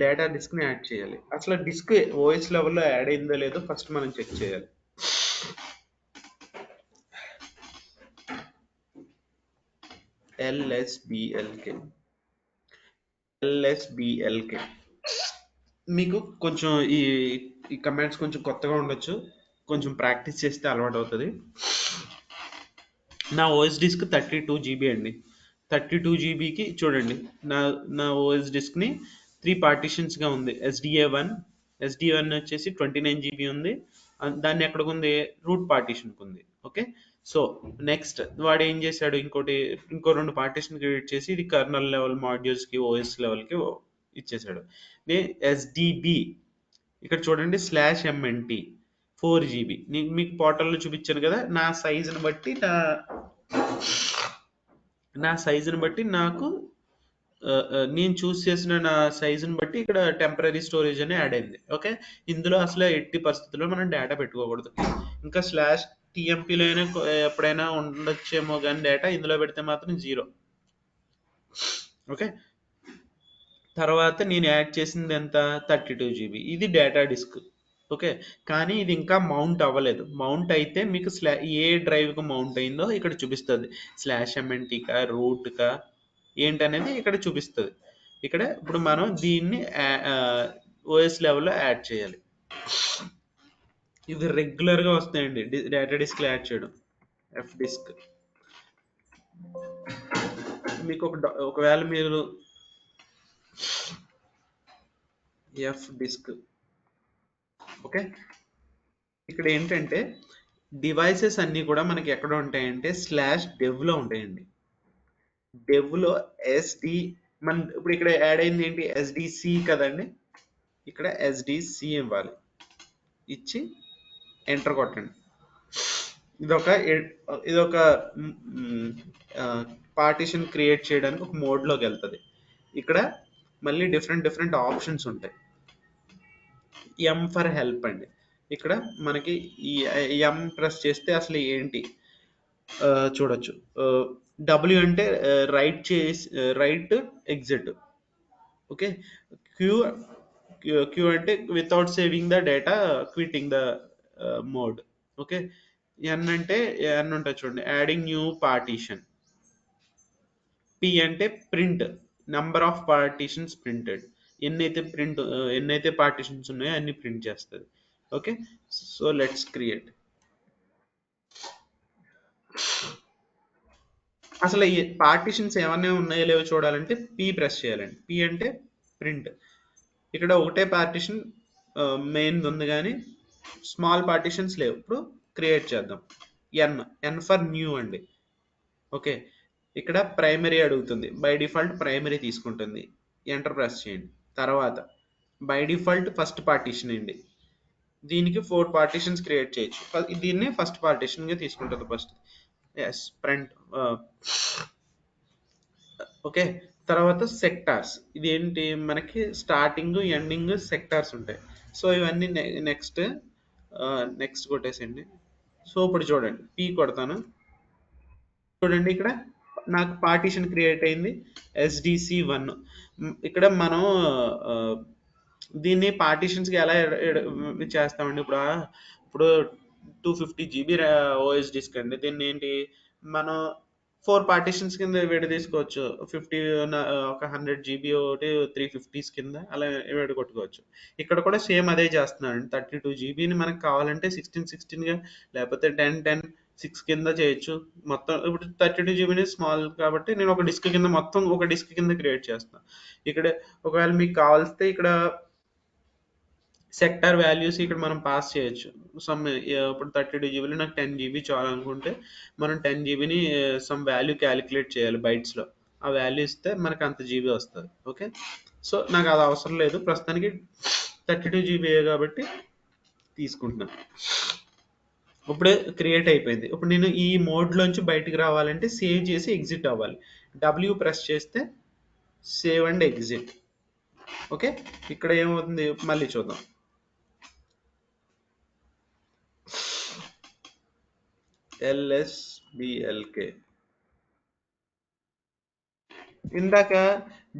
డేటా డిస్క్ని యాడ్ చేయాలి. అసలు డిస్క్ ఓఎస్ లెవెల్లో యాడ్ అయిందో లేదో ఫస్ట్ మనం చెక్ చేయాలి. LSBLK మీకు కొంచెం ఈ కమాండ్స్ కొంచెం కొత్తగా ఉండొచ్చు, కొంచెం ప్రాక్టీస్ చేస్తే అలవాటు అవుతుంది. నా ఓఎస్ డిస్క్ 32 GB అండి. 32 GBకి చూడండి, నా ఓఎస్ డిస్క్ని 3 పార్టీషన్స్గా ఉంది. SDA1 వచ్చేసి 29 GB ఉంది. దాన్ని ఎక్కడికి ఉంది, రూట్ పార్టీషన్కి ఉంది. ఓకే, సో నెక్స్ట్ వాడు ఏం చేశాడు, ఇంకో రెండు పార్టీషన్ క్రియేట్ చేసి ఇది కర్నల్ లెవెల్ మాడ్యూల్స్కి ఓఎస్ లెవెల్కి ఇచ్చేసాడు. ఎస్డిబి ఇక్కడ చూడండి /MNT 4 GB. మీకు పోర్టల్లో చూపించాను కదా, నా సైజుని బట్టి నాకు నేను చూస్ చేసిన నా సైజుని బట్టి ఇక్కడ టెంపరీ స్టోరేజ్ అని యాడ్ అయింది. ఓకే, ఇందులో అసలు ఎట్టి పరిస్థితుల్లో మనం డేటా పెట్టుకోకూడదు. ఇంకా /TMPలో అయినా ఎప్పుడైనా ఉండొచ్చేమో కానీ డేటా ఇందులో పెడితే మాత్రం 0. ఓకే, తర్వాత నేను యాడ్ చేసింది ఎంత, 32 GB. ఇది డేటా డిస్క్. ఓకే, కానీ ఇది ఇంకా మౌంట్ అవ్వలేదు. మౌంట్ అయితే మీకు ఏ డ్రైవ్కి మౌంట్ అయిందో ఇక్కడ చూపిస్తుంది. /MNTకా రూట్కా ఏంటనేది ఇక్కడ చూపిస్తుంది. ఇక్కడ ఇప్పుడు మనం దీన్ని ఓఎస్ లెవెల్లో యాడ్ చేయాలి. ఇది రెగ్యులర్గా వస్తాయండి డేటా డిస్క్లో యాడ్ చేయడం. ఎఫ్ డిస్క్ మీకు ఒకవేళ మీరు ఎఫ్ డిస్క్ ఓకే, ఇక్కడ ఏంటంటే డివైసెస్ అన్నీ కూడా మనకి ఎక్కడ ఉంటాయంటే /devలో ఉంటాయండి. డెవ్లో ఇప్పుడు ఇక్కడ యాడ్ అయింది ఏంటి, SDC కదండి. ఇక్కడ SDC ఇవ్వాలి, ఇచ్చి ఎంటర్ కొట్టండి. ఇదొక పార్టీషన్ క్రియేట్ చేయడానికి ఒక మోడ్లోకి వెళ్తుంది. ఇక్కడ మళ్ళీ డిఫరెంట్ ఆప్షన్స్ ఉంటాయి. M ఫర్ హెల్ప్ అండి. ఇక్కడ మనకి ఈ M ప్రెస్ చేస్తే అసలు ఏంటి చూడొచ్చు. W అంటే రైట్ ఎగ్జిట్. ఓకే, క్యూ అంటే without saving the data quitting the mode. Okay, N అంటే N ఉంటుంది చూడండి, యాడింగ్ న్యూ పార్టీషన్. P అంటే print, number of partitions printed. ఎన్నైతే పార్టీషన్స్ ఉన్నాయో అన్ని ప్రింట్ చేస్తుంది. Okay, so let's create. అసలు ఈ పార్టీషన్స్ ఏమన్నా ఉన్నాయో లేవో చూడాలంటే P ప్రెస్ చేయాలండి. P అంటే ప్రింట్. ఇక్కడ ఒకటే పార్టీషన్ మెయిన్ ఉంది కానీ స్మాల్ పార్టీషన్స్ లేవు. ఇప్పుడు క్రియేట్ చేద్దాం. N ఫర్ న్యూ అండి. ఓకే, ఇక్కడ ప్రైమరీ అడుగుతుంది. బై డిఫాల్ట్ ప్రైమరీ తీసుకుంటుంది. ఎంటర్ ప్రెస్ చేయండి. తర్వాత బై డిఫాల్ట్ ఫస్ట్ పార్టీషన్ అండి. దీనికి 4 పార్టీషన్స్ క్రియేట్ చేయొచ్చు. దీన్ని ఫస్ట్ పార్టీషన్గా తీసుకుంటుంది ఫస్ట్. S print. ఓకే, తర్వాత సెక్టార్స్. ఇది ఏంటి, మనకి స్టార్టింగ్ ఎండింగ్ సెక్టార్స్ ఉంటాయి. సో ఇవన్నీ నెక్స్ట్ కొట్టేసండి. సో ఇప్పుడు చూడండి, P కొడతాను. చూడండి ఇక్కడ నాకు పార్టీషన్ క్రియేట్ అయింది SDC1. ఇక్కడ మనం దీన్ని పార్టీషన్స్కి ఎలా చేస్తామండి. ఇప్పుడు 250 GB ఓఎస్ డిస్క్ అండి. దీన్ని ఏంటి మనం 4 పార్టీషన్స్ కింద తీసుకోవచ్చు. 100 GB ఒకటి 350s కింద అలా కొట్టుకోవచ్చు. ఇక్కడ కూడా సేమ్ అదే చేస్తున్నాను. 32 GBని మనకు కావాలంటే 16 లేకపోతే 10 6 కింద చేయొచ్చు. మొత్తం ఇప్పుడు 32 GB స్మాల్ కాబట్టి నేను ఒక డిస్క్ కింద మొత్తం ఒక డిస్క్ కింద క్రియేట్ చేస్తాను. ఇక్కడ ఒకవేళ మీకు కావాల్స్తే ఇక్కడ సెక్టార్ వాల్యూస్ ఇక్కడ మనం పాస్ చేయొచ్చు. ఇప్పుడు 32 GB నాకు 10 GB చాలు అనుకుంటే మనం 10 GBని సమ్ వాల్యూ క్యాలిక్యులేట్ చేయాలి బైట్స్లో. ఆ వాల్యూ ఇస్తే మనకు అంత జీబీ వస్తుంది. ఓకే, సో నాకు అది అవసరం లేదు, ప్రస్తుతానికి 32 GB కాబట్టి తీసుకుంటున్నాను. ఇప్పుడు క్రియేట్ అయిపోయింది. ఇప్పుడు నేను ఈ మోడ్లోంచి బయటికి రావాలంటే సేవ్ చేసి ఎగ్జిట్ అవ్వాలి. W ప్రెస్ చేస్తే సేవ్ అండ్ ఎగ్జిట్. ఓకే, ఇక్కడ ఏమవుతుంది మళ్ళీ చూద్దాం. LSBLK ఇందాక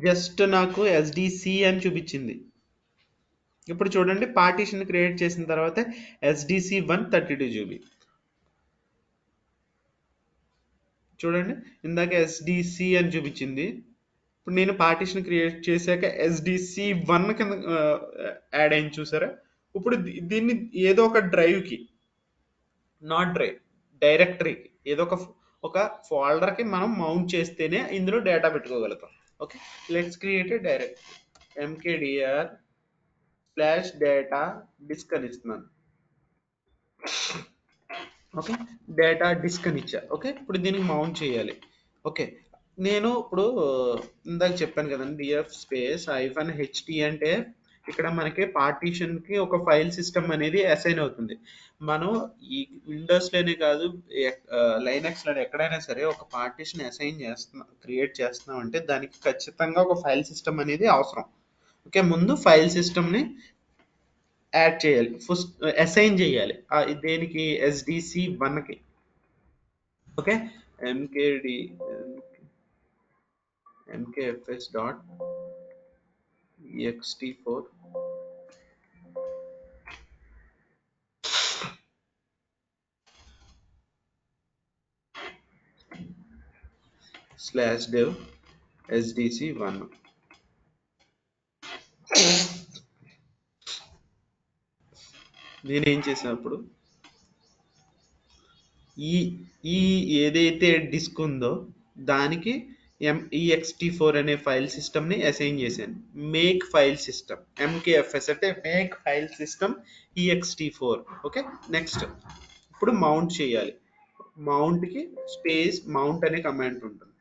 జస్ట్ నాకు SDC అని చూపించింది. ఇప్పుడు చూడండి పార్టీషన్ క్రియేట్ చేసిన తర్వాత SDC1 32 GB. చూడండి ఇందాక SDC అని చూపించింది. ఇప్పుడు నేను పార్టీషన్ క్రియేట్ చేశాక SDC1 కింద యాడ్ అయింది చూసారా. ఇప్పుడు దీన్ని ఏదో ఒక డ్రైవ్కి, నాట్ డ్రైవ్, డైరెక్టరీకి, ఏదో ఒక ఫోల్డర్కి మనం మౌంట్ చేస్తేనే ఇందులో డేటా పెట్టుకోగలుగుతాం. Okay, let's create a directory. mkdir/data disk అని ఇస్తున్నాను. ఓకే, డేటా డిస్క్ అని ఇచ్చా. ఓకే, ఇప్పుడు దీనికి మౌంట్ చేయాలి. ఓకే, నేను ఇప్పుడు ఇందాక చెప్పాను కదండి, డిఎఫ్ స్పేస్ ఐఫన్ హెచ్టి అంటే ఇక్కడ మనకి పార్టీషన్కి ఒక ఫైల్ సిస్టమ్ అనేది అసైన్ అవుతుంది. మనం ఈ విండోస్లోనే కాదు, లైనక్స్లో ఎక్కడైనా సరే ఒక పార్టీషన్ అసైన్ చేస్తున్నాం, క్రియేట్ చేస్తున్నాం అంటే దానికి ఖచ్చితంగా ఒక ఫైల్ సిస్టమ్ అనేది అవసరం. ఓకే, ముందు ఫైల్ సిస్టమ్ని యాడ్ చేయాలి, ఫస్ట్ అసైన్ చేయాలి. దేనికి? SDC1కి. Okay, mkd mkfs dot ext4 slash dev SDC1. నేనేం చేసినప్పుడు ఈ ఈ ఏదైతే డిస్క్ ఉందో దానికి ext4 అనే ఫైల్ సిస్టమ్ని అసైన్ చేశాను. మేక్ ఫైల్ సిస్టమ్ MKFS అంటే make file system ext4. Okay, next ఇప్పుడు మౌంట్ చేయాలి. మౌంట్కి స్పేస్ మౌంట్ అనే కమాండ్ ఉంటుంది.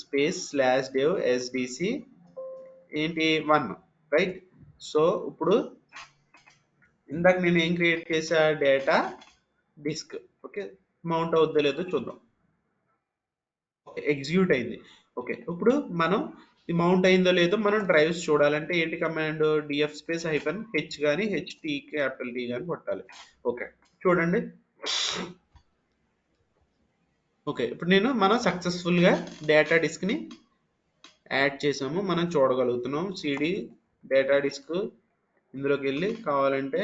స్పేస్ స్లాష్ dev SDC ఏంటి 1, రైట్. సో ఇప్పుడు ఇందాక నేను ఏం క్రియేట్ చేసా? Data disk. ఓకే, మౌంట్ అవుద్దో లేదో చూద్దాం. ఎగ్జిక్యూట్ అయింది. ఓకే, ఇప్పుడు మనం ఈ మౌంట్ అయిందో లేదో మనం డ్రైవ్స్ చూడాలంటే ఏంటి command? DF space hyphen H కానీ హెచ్టి క్యాపిటల్ టీ కానీ కొట్టాలి. ఓకే, చూడండి. ఓకే, ఇప్పుడు మనం సక్సెస్ఫుల్గా డేటా డిస్క్ని యాడ్ చేసాము. మనం చూడగలుగుతున్నాం సిడి డేటా డిస్క్. ఇందులోకి వెళ్ళి కావాలంటే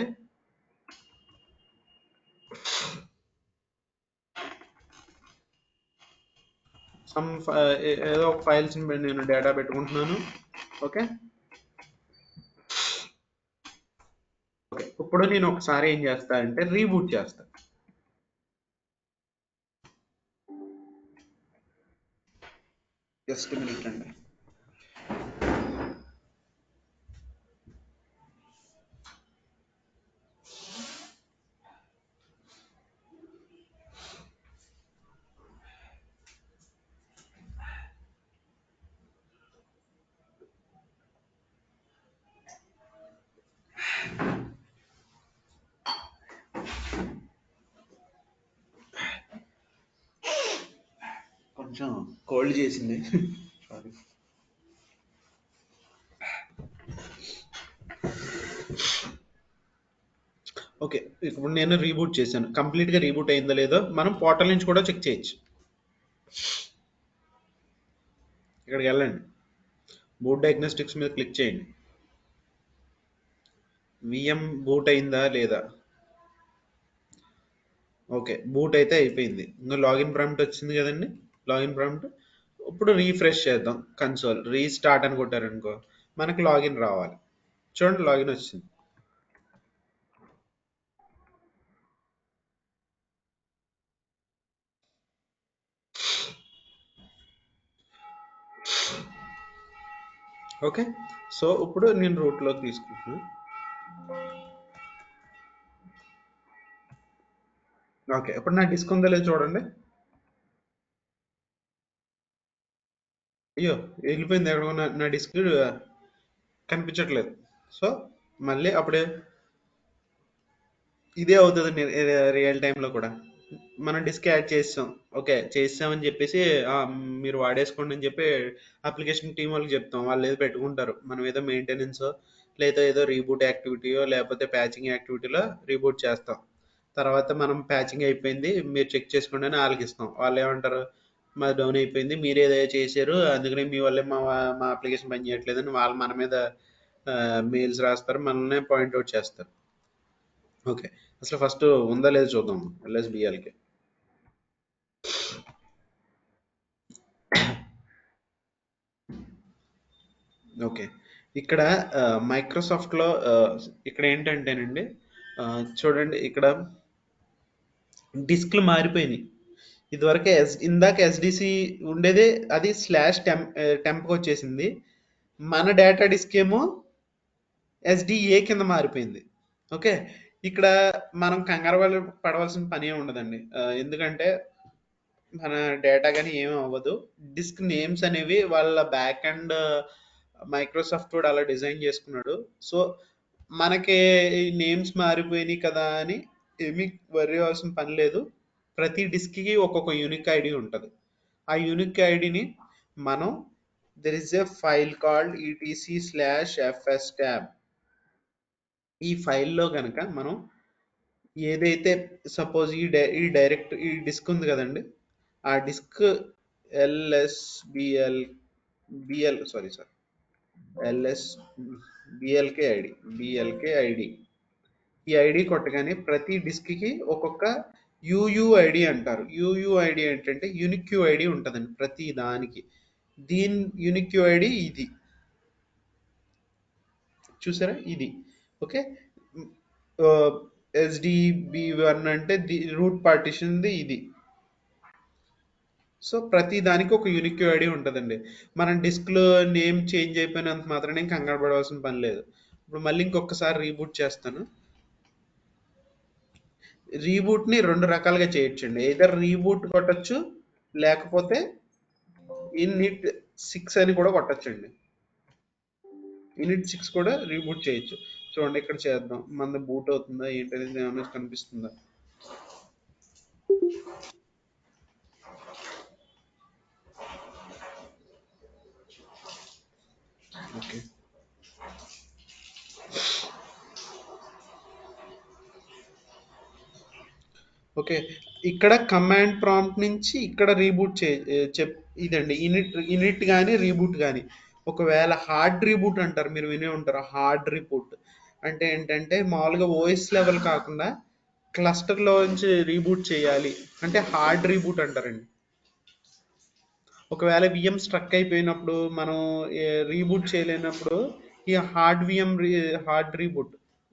ఏదో ఒక ఫైల్స్ నేను డేటా పెట్టుకుంటున్నాను. ఓకే, ఓకే, ఇప్పుడు నేను ఒకసారి ఏం చేస్తా అంటే రీబూట్ చేస్తా. జస్ట్ మినిట్ అండి. కొంచెం కోల్డ్ చేసింది. సారీ. ఓకే, ఇప్పుడు నేను రీబూట్ చేశాను. కంప్లీట్గా రీబూట్ అయిందో లేదో మనం పోర్టల్ నుంచి కూడా చెక్ చేయొచ్చు. ఇక్కడికి వెళ్ళండి, బూట్ డయాగ్నోస్టిక్స్ మీద క్లిక్ చేయండి. విఎం బూట్ అయిందా లేదా? ఓకే, బూట్ అయితే అయిపోయింది. ఇంకా లాగిన్ ప్రాంప్ట్ వచ్చింది కదండి, లాగిన్ ప్రాంప్ట్. ఇప్పుడు రీఫ్రెష్ చేద్దాం కన్సోల్. రీస్టార్ట్ అని కొట్టారనుకో మనకు లాగిన్ రావాలి. చూడండి, లాగిన్ వచ్చింది. ఓకే, సో ఇప్పుడు నేను రూట్లోకి తీసుకుంటున్నాను. ఓకే, ఇప్పుడు నా డిస్క్ ఉందో లేదో చూడండి. అయ్యో, వెళ్ళిపోయింది ఎక్కడ నా డిస్క్ కనిపించట్లేదు. సో మళ్ళీ అప్పుడే ఇదే అవుతుంది రియల్ టైంలో కూడా. మనం డిస్క్ యాడ్ చేస్తాం. ఓకే, చేస్తామని చెప్పేసి మీరు వాడేసుకోండి అని చెప్పి అప్లికేషన్ టీం వాళ్ళకి చెప్తాం. వాళ్ళు ఏదో పెట్టుకుంటారు. మనం ఏదో మెయింటెనెన్స్ లేదా ఏదో రీబూట్ యాక్టివిటీయో లేకపోతే ప్యాచింగ్ యాక్టివిటీలో రీబూట్ చేస్తాం. తర్వాత మనం ప్యాచింగ్ అయిపోయింది మీరు చెక్ చేసుకోండి అని వాళ్ళకి ఇస్తాం. వాళ్ళు ఏమంటారు? మాది డౌన్ అయిపోయింది, మీరు ఏదో చేశారు, అందుకని మీ వల్లే మా అప్లికేషన్ పని చేయట్లేదని వాళ్ళు మన మీద మెయిల్స్ రాస్తారు, మనల్ని పాయింట్అవుట్ చేస్తారు. ఓకే, అసలు ఫస్ట్ ఉందా లేదో చూద్దాం ఎల్ఎస్బిఎల్కి. ఓకే, ఇక్కడ మైక్రోసాఫ్ట్లో ఇక్కడ ఏంటంటేనండి, చూడండి ఇక్కడ డిస్క్లు మారిపోయినాయి. ఇదివరకు ఇందాక ఎస్డిసి ఉండేది, అది స్లాష్ టెంప్కి వచ్చేసింది. మన డేటా డిస్క్ ఏమో ఎస్డిఏ కింద మారిపోయింది. ఓకే, ఇక్కడ మనం కంగారు పడవలసిన పని ఏమి ఉండదండి. ఎందుకంటే మన డేటా కానీ ఏమి అవ్వదు. డిస్క్ నేమ్స్ అనేవి వాళ్ళ బ్యాక్ అండ్ మైక్రోసాఫ్ట్ కూడా అలా డిజైన్ చేసుకున్నాడు. సో మనకి ఈ నేమ్స్ మారిపోయినాయి కదా అని ఏమీ వర్రీ అవ్వాల్సిన పని లేదు. ప్రతి డిస్క్కి ఒక్కొక్క యూనిక్ ఐడి ఉంటుంది. ఆ యూనిక్ ఐడిని మనం there is a file called etc/fstab. ఈ ఫైల్లో కనుక మనం ఏదైతే సపోజ్ ఈ డైరెక్ట్ ఈ డిస్క్ ఉంది కదండి, ఆ disk LSBL BL sorry LS BLK ID BLK ID ఈ ఐడి కొట్టగానే ప్రతి డిస్క్ కి ఒక్కొక్క యూయుఐడి అంటారు. యూయుఐడి ఏంటంటే యూనిక్ యూఐడి ఉంటుందండి ప్రతి దానికి. దీని యూనిక్ యూఐడి ఇది చూసారా, ఇది ఓకే. ఎస్డిబి1 అంటే రూట్ పార్టిషన్ది ఇది. సో ప్రతి దానికి ఒక యూనిక్ ఐడి ఉంటుందండి. మనం డిస్క్లో నేమ్ చేంజ్ అయిపోయినంత మాత్రానే కంగారు పడవలసిన పని లేదు. ఇప్పుడు మళ్ళీ ఇంకొకసారి రీబూట్ చేస్తాను. రీబూట్ని రెండు రకాలుగా చేయొచ్చండి. ఏదర్ రీబూట్ కొట్టచ్చు, లేకపోతే ఇన్నిట్ 6 అని కూడా కొట్టచ్చండి. ఇన్నిట్ 6 కూడా రీబూట్ చేయొచ్చు. చూడండి ఇక్కడ చేద్దాం, మన బూట్ అవుతుందా ఏంటనేది ఏమైనా కనిపిస్తుందా. ఓకే ఓకే ఇక్కడ కమాండ్ ప్రాంప్ట్ నుంచి ఇక్కడ రీబూట్ ఇదండి ఇనిట్ కానీ రీబూట్ కానీ. ఒకవేళ హార్డ్ రీబూట్ అంటారు, మీరు వినే ఉంటారు హార్డ్ రీబూట్ అంటే ఏంటంటే మామూలుగా ఓఎస్ లెవెల్ కాకుండా క్లస్టర్లో నుంచి రీబూట్ చేయాలి అంటే హార్డ్ రీబూట్ అంటారండి. ఒకవేళ విఎం స్ట్రక్ అయిపోయినప్పుడు మనం రీబూట్ చేయలేనప్పుడు ఈ hard reboot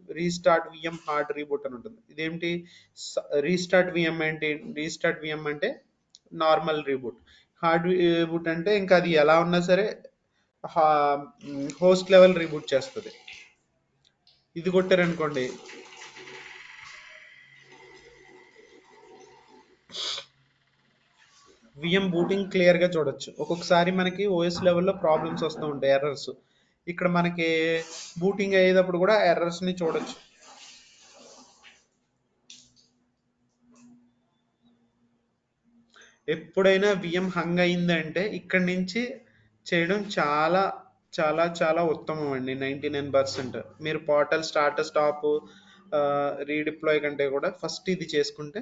restart VM hard reboot అని ఉంటుంది. ఇదేంటి రీస్టార్ట్ విఎం అంటే నార్మల్ రీబూట్. హార్డ్ రీబూట్ అంటే ఇంకా అది ఎలా ఉన్నా సరే హోస్ట్ లెవెల్ రీబూట్ చేస్తుంది. ఇది కొట్టారనుకోండి, విఎం బూటింగ్ క్లియర్గా చూడొచ్చు. ఒక్కొక్కసారి మనకి ఓఎస్ లెవెల్లో ప్రాబ్లమ్స్ వస్తూ ఉంటాయి, ఎర్రర్స్. ఇక్కడ మనకి బూటింగ్ అయ్యేటప్పుడు కూడా ఎర్రర్స్ని చూడొచ్చు. ఎప్పుడైనా విఎం హంగ్ అయిందంటే ఇక్కడి నుంచి చేయడం చాలా చాలా చాలా ఉత్తమం అండి. 99%. మీరు పోర్టల్ స్టార్ట్ స్టాప్ రీడిప్లాయ్ కంటే కూడా ఫస్ట్ ఇది చేసుకుంటే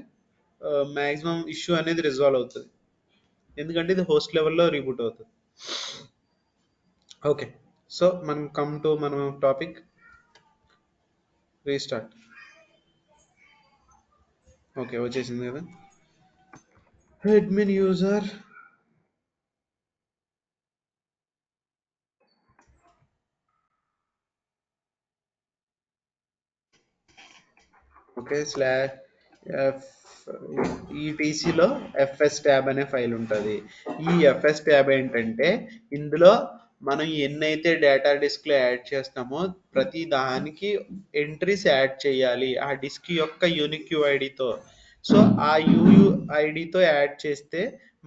మ్యాక్సిమం ఇష్యూ అనేది రిజాల్వ్ అవుతుంది. ఎందుకంటే ఇది హోస్ట్ లెవెల్లో రీబూట్ అవుతుంది. ఓకే, సో మనం కమ్ టు మన టాపిక్ రీస్టార్ట్. ఓకే వచ్చేసింది కదా. అడ్మిన్ యూజర్ ఓకే ఈటీసీలో ఎఫ్ఎస్ ట్యాబ్ అనే ఫైల్ ఉంటుంది. ఈ ఎఫ్ఎస్ ట్యాబ్ ఏంటంటే ఇందులో మనం ఎన్నైతే డేటా డిస్క్లో యాడ్ చేస్తామో ప్రతి దానికి ఎంట్రీస్ యాడ్ చేయాలి ఆ డిస్క్ యొక్క యూనిక్ యూఐడితో. సో ఆ యూఐడితో యాడ్ చేస్తే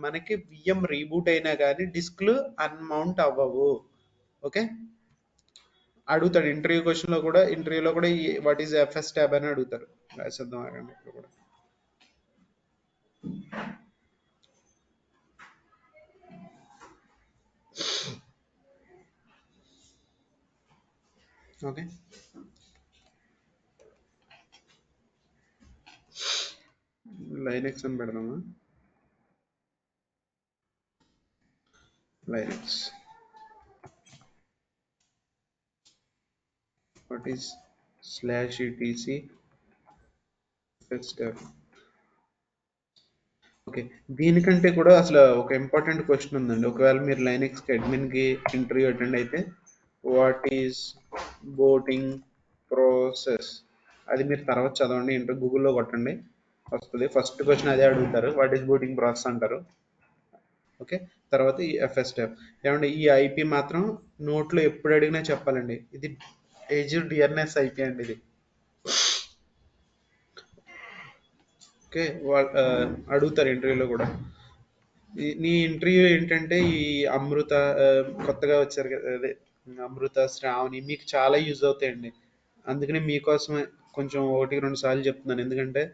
మనకి విఎం రీబూట్ అయినా కానీ డిస్క్లు అన్మౌంట్ అవ్వవు. ఓకే, అడుగుతాడు ఇంటర్వ్యూలో కూడా వాట్ ఈస్ ఎఫ్ఎస్ ట్యాబ్ అని అడుగుతారు. రాసేద్దాం ఆగండి ఇక్కడ కూడా. ఓకే, లైనెక్స్ అని పెడదామా. Linux what is /etc FS tab. Okay, దీనికంటే కూడా అసలు ఒక ఇంపార్టెంట్ క్వశ్చన్ ఉందండి. ఒకవేళ మీరు లైనెక్స్కి అడ్మిన్కి ఇంటర్వ్యూ అటెండ్ అయితే వాట్ ఈస్ బోటింగ్ ప్రాసెస్ అది మీరు తర్వాత చదవండి. గూగుల్లో కొట్టండి వస్తుంది. ఫస్ట్ క్వశ్చన్ అదే అడుగుతారు, వాట్ ఈస్ బోటింగ్ ప్రాసెస్ అంటారు. ఓకే, తర్వాత ఈ ఎఫ్ఎస్ ట్యాబ్. ఏమంటే ఈ ఐపీ మాత్రం నోట్లో ఎప్పుడు అడిగినా చెప్పాలండి. ఇది ఏజ్యూర్ డిఆర్ఎస్ ఐపీ అండి ఇది. ఓకే. అడుగుతారు ఇంటర్వ్యూలో కూడా. నీ ఇంటర్వ్యూ ఏంటంటే ఈ అమృత, కొత్తగా వచ్చారు కదా, అదే అమృత, శ్రావణి మీకు చాలా యూజ్ అవుతాయండి. అందుకనే మీకోసమే కొంచెం ఒకటికి రెండు సార్లు చెప్తున్నాను. ఎందుకంటే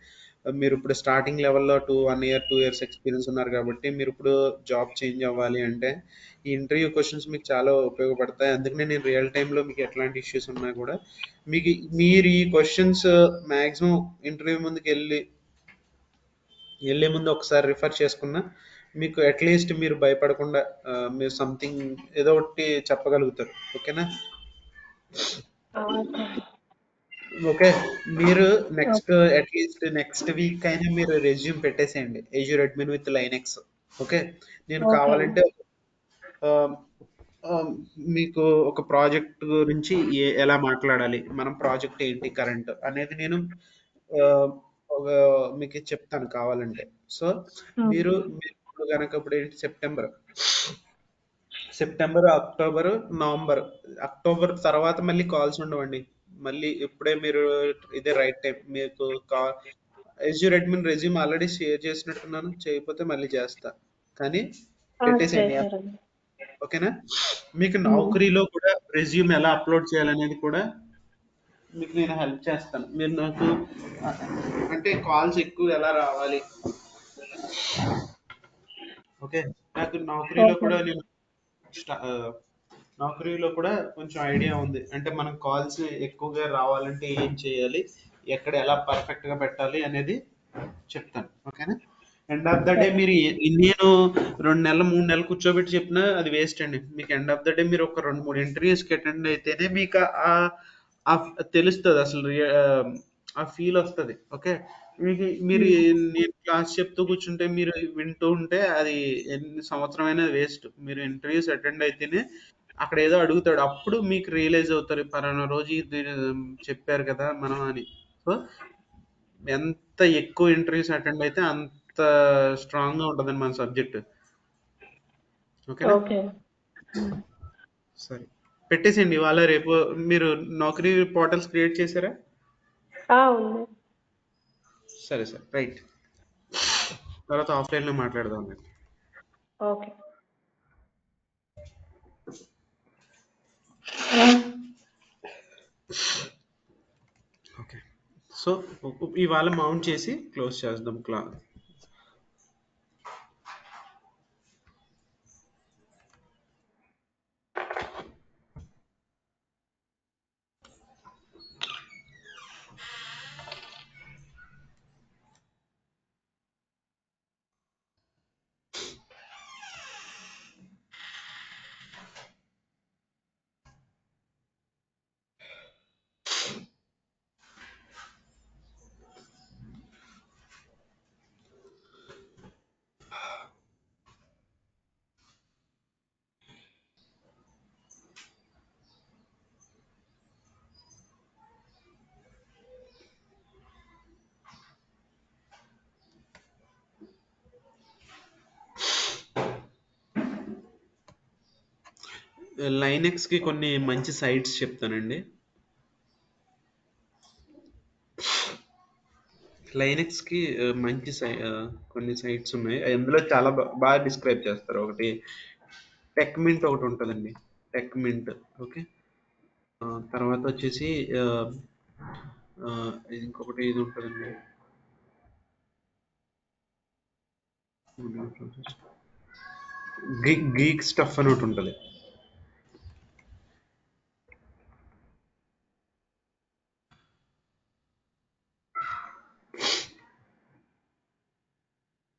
మీరు ఇప్పుడు స్టార్టింగ్ లెవెల్‌లో 1 ఇయర్, 2 ఇయర్స్ ఎక్స్‌పీరియన్స్ ఉన్నారు కాబట్టి, మీరిప్పుడు జాబ్ చేంజ్ అవ్వాలి అంటే, ఈ ఇంటర్వ్యూ క్వెషన్స్ మీకు చాలా ఉపయోగపడతాయి. అందుకనే నేను రియల్ టైమ్‌లో మీకు ఎట్లాంటి ఇష్యూస్ ఉన్నా కూడా, మీకు మీరు ఈ క్వెషన్స్ మాక్సిమం ఇంటర్వ్యూ వెళ్ళే ముందు ఒకసారి రిఫర్ చేసుకున్నా, మీకు అట్‌లీస్ట్ మీరు భయపడకుండా మీరు సంథింగ్ ఏదో ఒకటి చెప్పగలుగుతారు. ఓకేనా? ఓకే. ఓకే. మీరు ఓకే. అట్‌లీస్ట్ నెక్స్ట్ వీక్ అయినా మీరు రెజ్యూమ్ పెట్టేసేయండి. Azure admin with Linux. Okay. నేను ఓకే. కావాలంటే ఆహ్, ఆహ్, మీకు ఒక ప్రాజెక్ట్ గురించి ఎలా మాట్లాడాలి, మనం ప్రాజెక్ట్ ఏంటి కరెంట్ అనేది నేను ఆహ్, ఒక మీకు చెప్తాను కావాలంటే. సో, హ్మ్. మీరు మీరు ఇప్పుడు గనక ఇప్పుడు ఏంటి సెప్టెంబర్, అక్టోబర్, నవంబర్. అక్టోబర్ తర్వాత మళ్ళీ కాల్స్ ఉండవండి. మళ్ళీ ఇప్పుడే మీరు ఇదే రైట్ టైం. మీకు Azure admin resume already share చేసినట్టున్నాను. చేయకపోతే మళ్ళీ చేస్తా. కానీ పెట్టేసేయండి. చేశారండి. ఓకేనా? మీకు హ్మ్. నౌకరీలో కూడా రెజ్యూమ్ ఎలా అప్లోడ్ చేయాలనేది కూడా మీకు నేను హెల్ప్ చేస్తాను. మీరు నాకు ఆ, అంటే కాల్స్ ఎక్కువ ఎలా రావాలి. ఓకే. నాకు నౌకరీలో ఓకే. కూడా నేను స్టా ఆ, నౌకరీలో కూడా కొంచెం ఐడియా ఉంది. అంటే మనం కాల్స్ ఎక్కువగా రావాలంటే ఏం చేయాలి? ఎక్కడ ఎలా పర్ఫెక్ట్‌గా పెట్టాలి అనేది చెప్తాను. ఓకేనా? End of the day okay. మీరు నేను 2 నెలలు, 3 నెలలు కూర్చోబెట్టి చెప్పినా అది వేస్ట్ అండి. మీకు ఎండ్ ఆఫ్ ద డే మీరు ఒక 2, 3 ఇంటర్వ్యూస్‌కి అటెండ్ అయితేనే మీకు తెలుస్తది అసలు ఆ ఫీల్ వస్తది. ఓకే. మీరు హ్మ్. నేను క్లాస్ చెప్తూ కూర్చుంటే మీరు వింటూ ఉంటే అది ఎన్ని సంవత్సరమైనా వేస్ట్. మీరు ఇంటర్వ్యూస్ అటెండ్ అయితేనే అక్కడ ఏదో అడుగుతాడు. అప్పుడు మీకు రియలైజ్ అవుతారు. పలానా రోజు ఇది చెప్పారు కదా మనం అని. సో, ఎంత ఎక్కువ ఇంటర్వ్యూస్ అటెండ్ అయితే అంత స్ట్రాంగ్‌గా ఉంటదండి మన సబ్జెక్ట్. ఓకేనా? ఓకే. హ్మ్. సరే. పెట్టేసేయండి ఇవాళ రేపు. మీరు నౌకరీ పోర్టల్స్ క్రియేట్ చేసారా? ఉంది. సరే, సరే. రైట్. తర్వాత ఆఫ్‌లైన్‌లో మాట్లాడదాం. ఓకే. ఓకే. సో, ఇవాళ మౌంట్ చేసి క్లోజ్ చేద్దాం లైనెక్స్‌కి కొన్ని మంచి సైట్స్ చెప్తానండి. లైనెక్స్‌కి మంచి కొన్ని సైట్స్ ఉన్నాయి. అందులో చాలా బాగా డిస్క్రైబ్ చేస్తారు. ఒకటి టెక్ మింట్ ఒకటి ఉంటదండి. Tech mint. ఓకే. తర్వాత వచ్చేసి ఆహ్, ఇంకొకటి ఇది ఉంటదండి. గీక్ స్టఫ్ అని ఒకటి ఉంటది.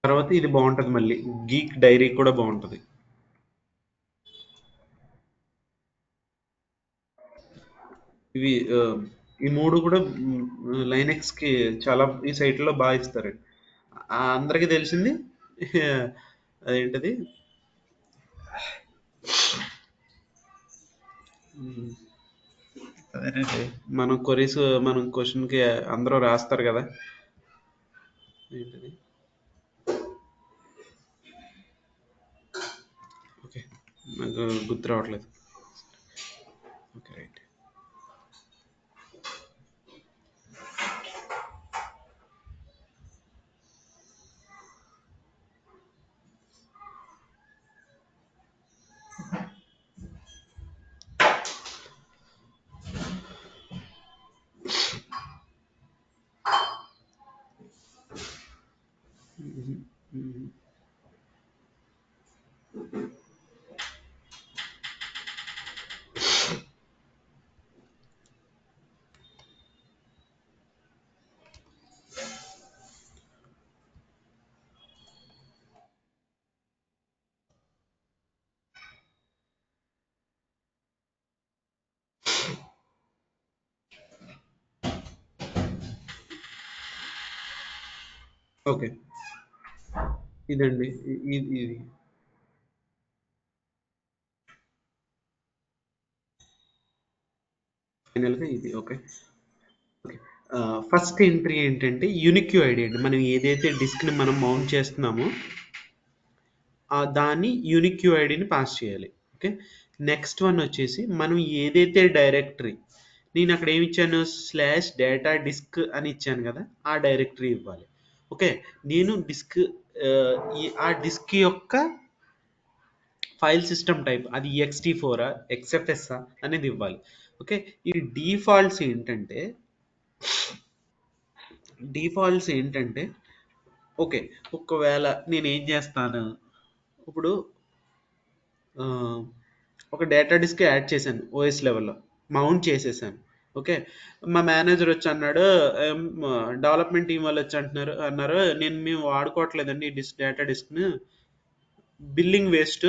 తర్వాత ఇది బాగుంటది మళ్ళీ. గీక్ డైరీ కూడా బాగుంటది. ఇవి ఈ 3 కూడా లైనెక్స్‌కి చాలా ఈ సైట్‌లో బాగా ఇస్తారండి. అందరికి తెలిసింది అదేంటది? హ్మ్. అదేనండి. మనం క్వెషన్‌కి అందరూ రాస్తారు కదా! ఏంటది? ఓకే. నాకు గుర్తు రావట్లేదు. ఓకే. రైట్. మ్మ్. మ్మ్. ఓకే, ఇదండి. ఇది ఫైనల్గా ఇది. ఓకే. ఓకే. ఫస్ట్ ఎంట్రీ ఏంటంటే యూనిక్ ఐడి అండి. మనం ఏదైతే డిస్క్ని మనం మౌంట్ చేస్తున్నామో దాన్ని యూనిక్ ఐడిని పాస్ చేయాలి. ఓకే. నెక్స్ట్ వన్ వచ్చేసి మనం ఏదైతే డైరెక్టరీ, నేను అక్కడ ఏమి ఇచ్చాను, స్లాష్ డేటా డిస్క్ అని ఇచ్చాను కదా, ఆ డైరెక్టరీ ఇవ్వాలి. ఓకే. నేను డిస్క్, ఆ డిస్క్ యొక్క ఫైల్ సిస్టమ్ టైప్ అది ext4 XFS అనేది ఇవ్వాలి. ఓకే. ఈ డిఫాల్ట్స్ ఏంటంటే ఓకే, ఒకవేళ నేను ఏం చేస్తాను ఇప్పుడు, ఆ, ఒక డేటా డిస్క్ యాడ్ చేశాను ఓఎస్ లెవెల్లో, మౌంట్ చేసేసాను. ఓకే. మా మేనేజర్ వచ్చి అన్నాడు, డెవలప్మెంట్ టీం వాళ్ళు వచ్చి అన్నారు, మేము వాడుకోవట్లేదండి ఈ డేటా డిస్క్ను, బిల్లింగ్ వేస్ట్,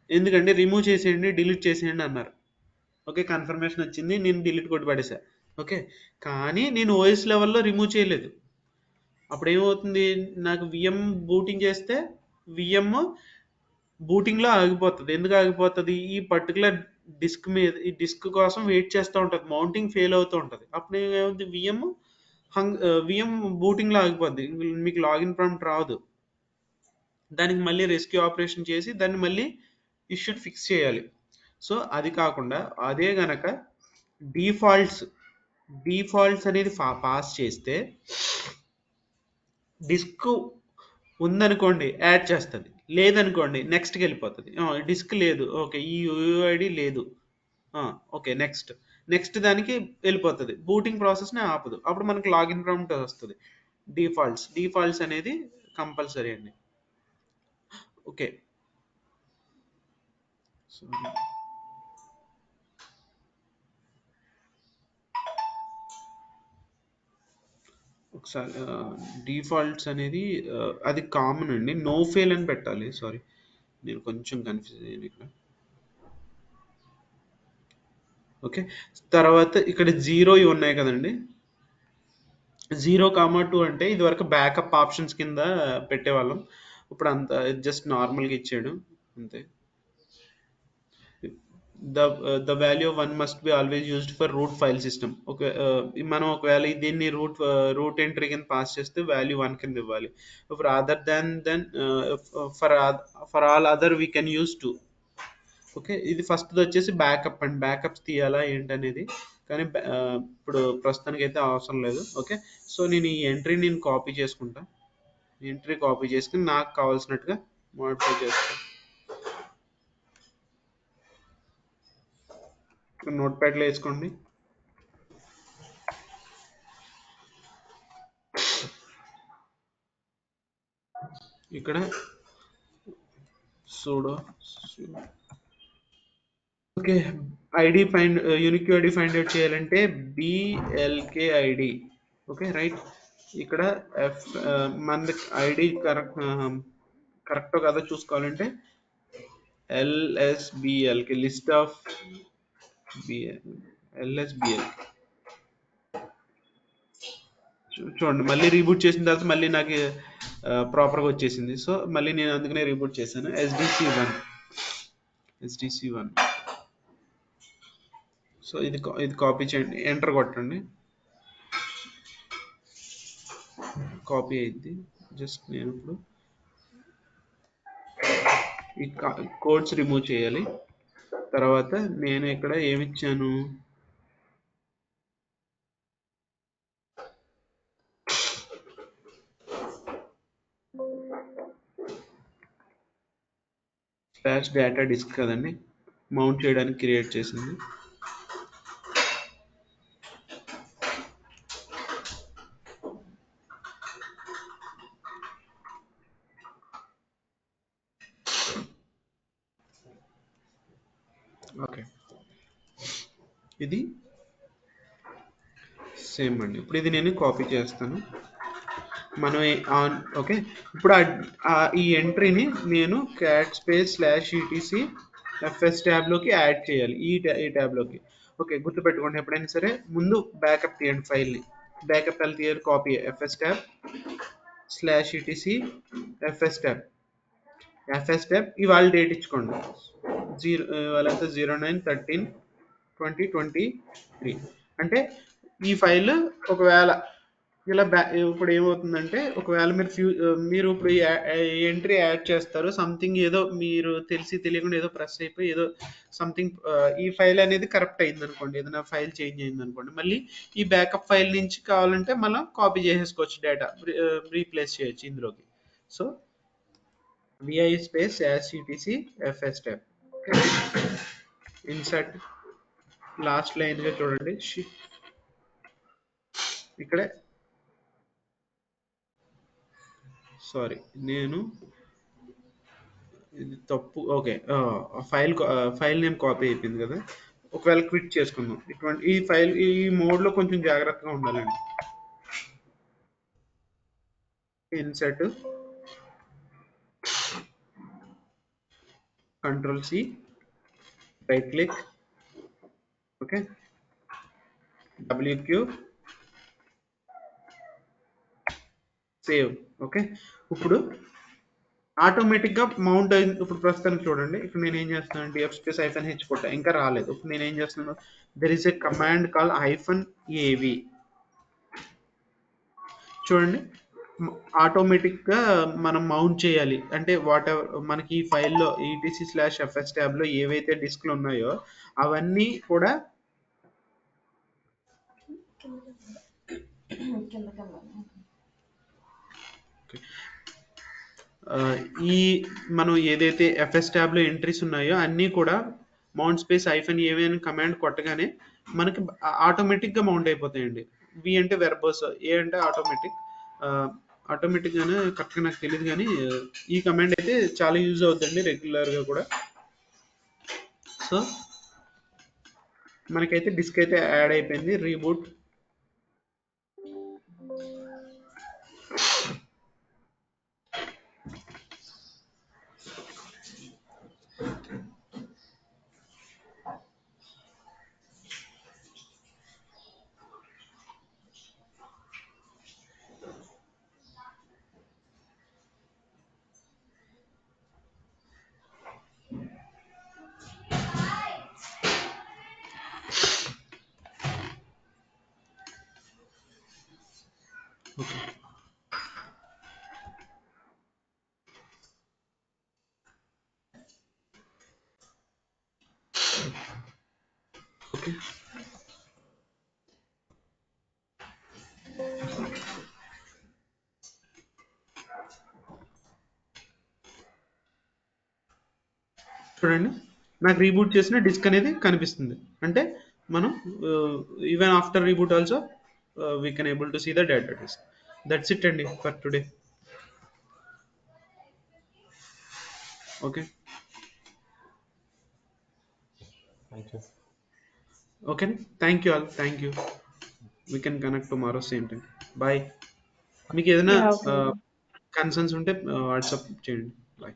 ఎందుకంటే రిమూవ్ చేసేయండి, డిలీట్ చేసేయండి అన్నారు. ఓకే. కన్ఫర్మేషన్ వచ్చింది, నేను డిలీట్ కొట్టి పడేసా. ఓకే. కానీ నేను ఓఎస్ లెవెల్లో రిమూవ్ చేయలేదు. అప్పుడు ఏమవుతుంది, నాకు విఎం బూటింగ్ చేస్తే విఎం బూటింగ్లో ఆగిపోతుంది. ఎందుకు ఆగిపోతుంది, ఈ పర్టికులర్ డిస్క్ మీద, ఈ డిస్క్ కోసం వెయిట్ చేస్తూ ఉంటుంది, మౌంటింగ్ ఫెయిల్ అవుతూ ఉంటుంది. అప్పుడు ఏమవుతుంది, విఎం బూటింగ్లో ఆగిపోద్ది, మీకు లాగిన్ ప్రాంప్ట్ రాదు. దానికి మళ్ళీ రెస్క్యూ ఆపరేషన్ చేసి దాన్ని మళ్ళీ ఇష్యూని ఫిక్స్ చేయాలి. సో అది కాకుండా అదే గనక డిఫాల్ట్స్ డిఫాల్ట్స్ అనేది పాస్ చేస్తే డిస్క్ ఉందనుకోండి యాడ్ చేస్తుంది, లేదనుకోండి నెక్స్ట్కి వెళ్ళిపోతుంది. డిస్క్ లేదు, ఓకే, ఈ యూఐడి లేదు, ఓకే, నెక్స్ట్ నెక్స్ట్ దానికి వెళ్ళిపోతుంది, బూటింగ్ ప్రాసెస్ని ఆపదు. అప్పుడు మనకి లాగిన్ ప్రాంప్ట్ వస్తుంది. డిఫాల్ట్స్ అనేది కంపల్సరీ అండి. ఓకే. సారీ, ఒకసారి డిఫాల్ట్స్ అనేది అది కామన్ అండి, నో ఫెయిల్ అని పెట్టాలి. సారీ, నేను కొంచెం కన్ఫ్యూజ్ అయ్యాను ఇక్కడ. ఓకే. తర్వాత ఇక్కడ జీరో ఇవి ఉన్నాయి కదండి, 0,2 అంటే ఇది వరకు బ్యాకప్ ఆప్షన్స్ కింద పెట్టేవాళ్ళం, ఇప్పుడు అంత జస్ట్ నార్మల్గా ఇచ్చాడు అంతే. The value 1 must be always used for root file system. Okay. మనం ఒకవేళ దీన్ని రూట్ ఎంట్రీ కింద పాస్ చేస్తే వాల్యూ 1 కింద ఇవ్వాలి. For other then for for all other we can use 2. Okay. ఇది ఫస్ట్ వచ్చేసి బ్యాకప్ అండ్ బ్యాకప్స్ తీయాలా ఏంటనేది, కానీ ఇప్పుడు ప్రస్తుతానికి అయితే అవసరం లేదు. ఓకే. సో నేను ఈ ఎంట్రీ కాపీ చేసుకుంటా, ఎంట్రీ కాపీ చేసుకుని నాకు కావాల్సినట్టుగా మోడిఫై చేస్తాను. నోట్ ప్యాడ్లో వేసుకోండి. ఇక్కడ sudo okay. ID find unique ID find out చేయాలంటే బిఎల్కే ఐడి. Okay, right. ఇక్కడ ఎఫ్ మన ఐడి కరెక్ట్ కదా చూసుకోవాలంటే ఎల్ఎస్బిఎల్కి లిస్ట్ ఆఫ్ ఎల్ఎస్బిఎల్ చూడండి, మళ్ళీ రీబూట్ చేసిన తర్వాత మళ్ళీ నాకు ప్రాపర్గా వచ్చేసింది. సో మళ్ళీ నేను అందుకనే రీబూట్ చేశాను. SDC one. సో ఇది కాపీ చేయండి, ఎంటర్ కొట్టండి, కాపీ అయింది. జస్ట్ నేను ఇప్పుడు ఈ కోడ్స్ రిమూవ్ చేయాలి. తర్వాత నేను ఇక్కడ ఏమి ఇచ్చాను, స్లాష్ డేటా డిస్క్ కదండి మౌంట్ చేయడానికి క్రియేట్ చేసింది. ఓకే, ఇది సేమ్ అండి. ఇప్పుడు ఇది నేను కాపీ చేస్తాను. మనం ఆన్ ఓకే, ఇప్పుడు ఈ ఎంట్రీని నేను cat space slash ETC FS ట్యాబ్లోకి యాడ్ చేయాలి, ఈ ట్యాబ్లోకి. ఓకే, గుర్తుపెట్టుకోండి, ఎప్పుడైనా సరే ముందు బ్యాకప్ తీయండి ఫైల్ని. బ్యాకప్ ఎలా తీయాలి? Copy FS tab slash ETC FS tab. FS tab ఇవాళ డేట్ ఇచ్చుకోండి, ఇవాళంతా 09/13/2023. అంటే ఈ ఫైల్ ఒకవేళ ఇలా ఇప్పుడు ఏమవుతుందంటే, ఒకవేళ మీరు ఇప్పుడు ఎంట్రీ యాడ్ చేస్తారు, సంథింగ్ ఏదో మీరు తెలిసి తెలియకుండా ఏదో ప్రెస్ అయిపోయి ఏదో సంథింగ్ ఈ ఫైల్ అనేది కరెక్ట్ అయింది అనుకోండి, ఏదైనా ఫైల్ చేంజ్ అయింది అనుకోండి, మళ్ళీ ఈ బ్యాకప్ ఫైల్ నుంచి కావాలంటే మనం కాపీ చేసేసుకోవచ్చు, డేటా రీప్లేస్ చేయొచ్చు ఇందులోకి. So vi space as etc fs tab. Insert last line గా చూడండి, ఇక్కడ సారీ నేను ఇది తప్పు. ఓకే, ఫైల్ నేమ్ కాపీ అయిపోయింది కదా. ఒకవేళ క్విట్ చేసుకుందాం, ఇటువంటి ఈ మోడ్ లో కొంచెం జాగ్రత్తగా ఉండాలండి. Insert control C, right click, okay, WQ save. Okay, ఇప్పుడు ఆటోమేటిక్గా మౌంట్ అయింది. ఇప్పుడు ప్రస్తుతానికి చూడండి, ఇక్కడ నేను ఏం చేస్తున్నాను, డిఎఫ్ స్పేస్ -h కొట్టా, ఇంకా రాలేదు. ఇప్పుడు నేను ఏం చేస్తున్నాను, there is a command call -av. చూడండి, ఆటోమేటిక్గా మనం మౌంట్ చేయాలి అంటే వాట్ ఎవర్ మనకి ఈ ఫైల్లో etc/fs ట్యాబ్లో ఏవైతే డిస్క్లు ఉన్నాయో అవన్నీ కూడా ఈ మనం ఏదైతే ఎఫ్ఎస్ ట్యాబ్లో ఎంట్రీస్ ఉన్నాయో అన్నీ కూడా మౌంట్ స్పేస్ -av అని కమాండ్ కొట్టగానే మనకి ఆటోమేటిక్గా మౌంట్ అయిపోతాయండి. వి అంటే వెర్బోస్, ఏ అంటే ఆటోమేటిక్. ఆటోమేటిక్గానే కరెక్ట్గా నాకు తెలియదు, కానీ ఈ కమాండ్ అయితే చాలా యూజ్ అవుతుందండి రెగ్యులర్గా కూడా. సో మనకైతే డిస్క్ అయితే యాడ్ అయిపోయింది. Reboot okay. ఓకే, చూడండి, నాకు రీబూట్ చేసిన డిస్క్ అనేది కనిపిస్తుంది. అంటే మనం even after reboot also we can able to see the data disk. That's it అండి for today. Okay, okay, thank you all, thank you. We can connect tomorrow same time. Bye. మీకు ఏదైనా Yeah, okay. కన్సర్న్స్ ఉంటే వాట్సాప్ చేయండి. బాయ్.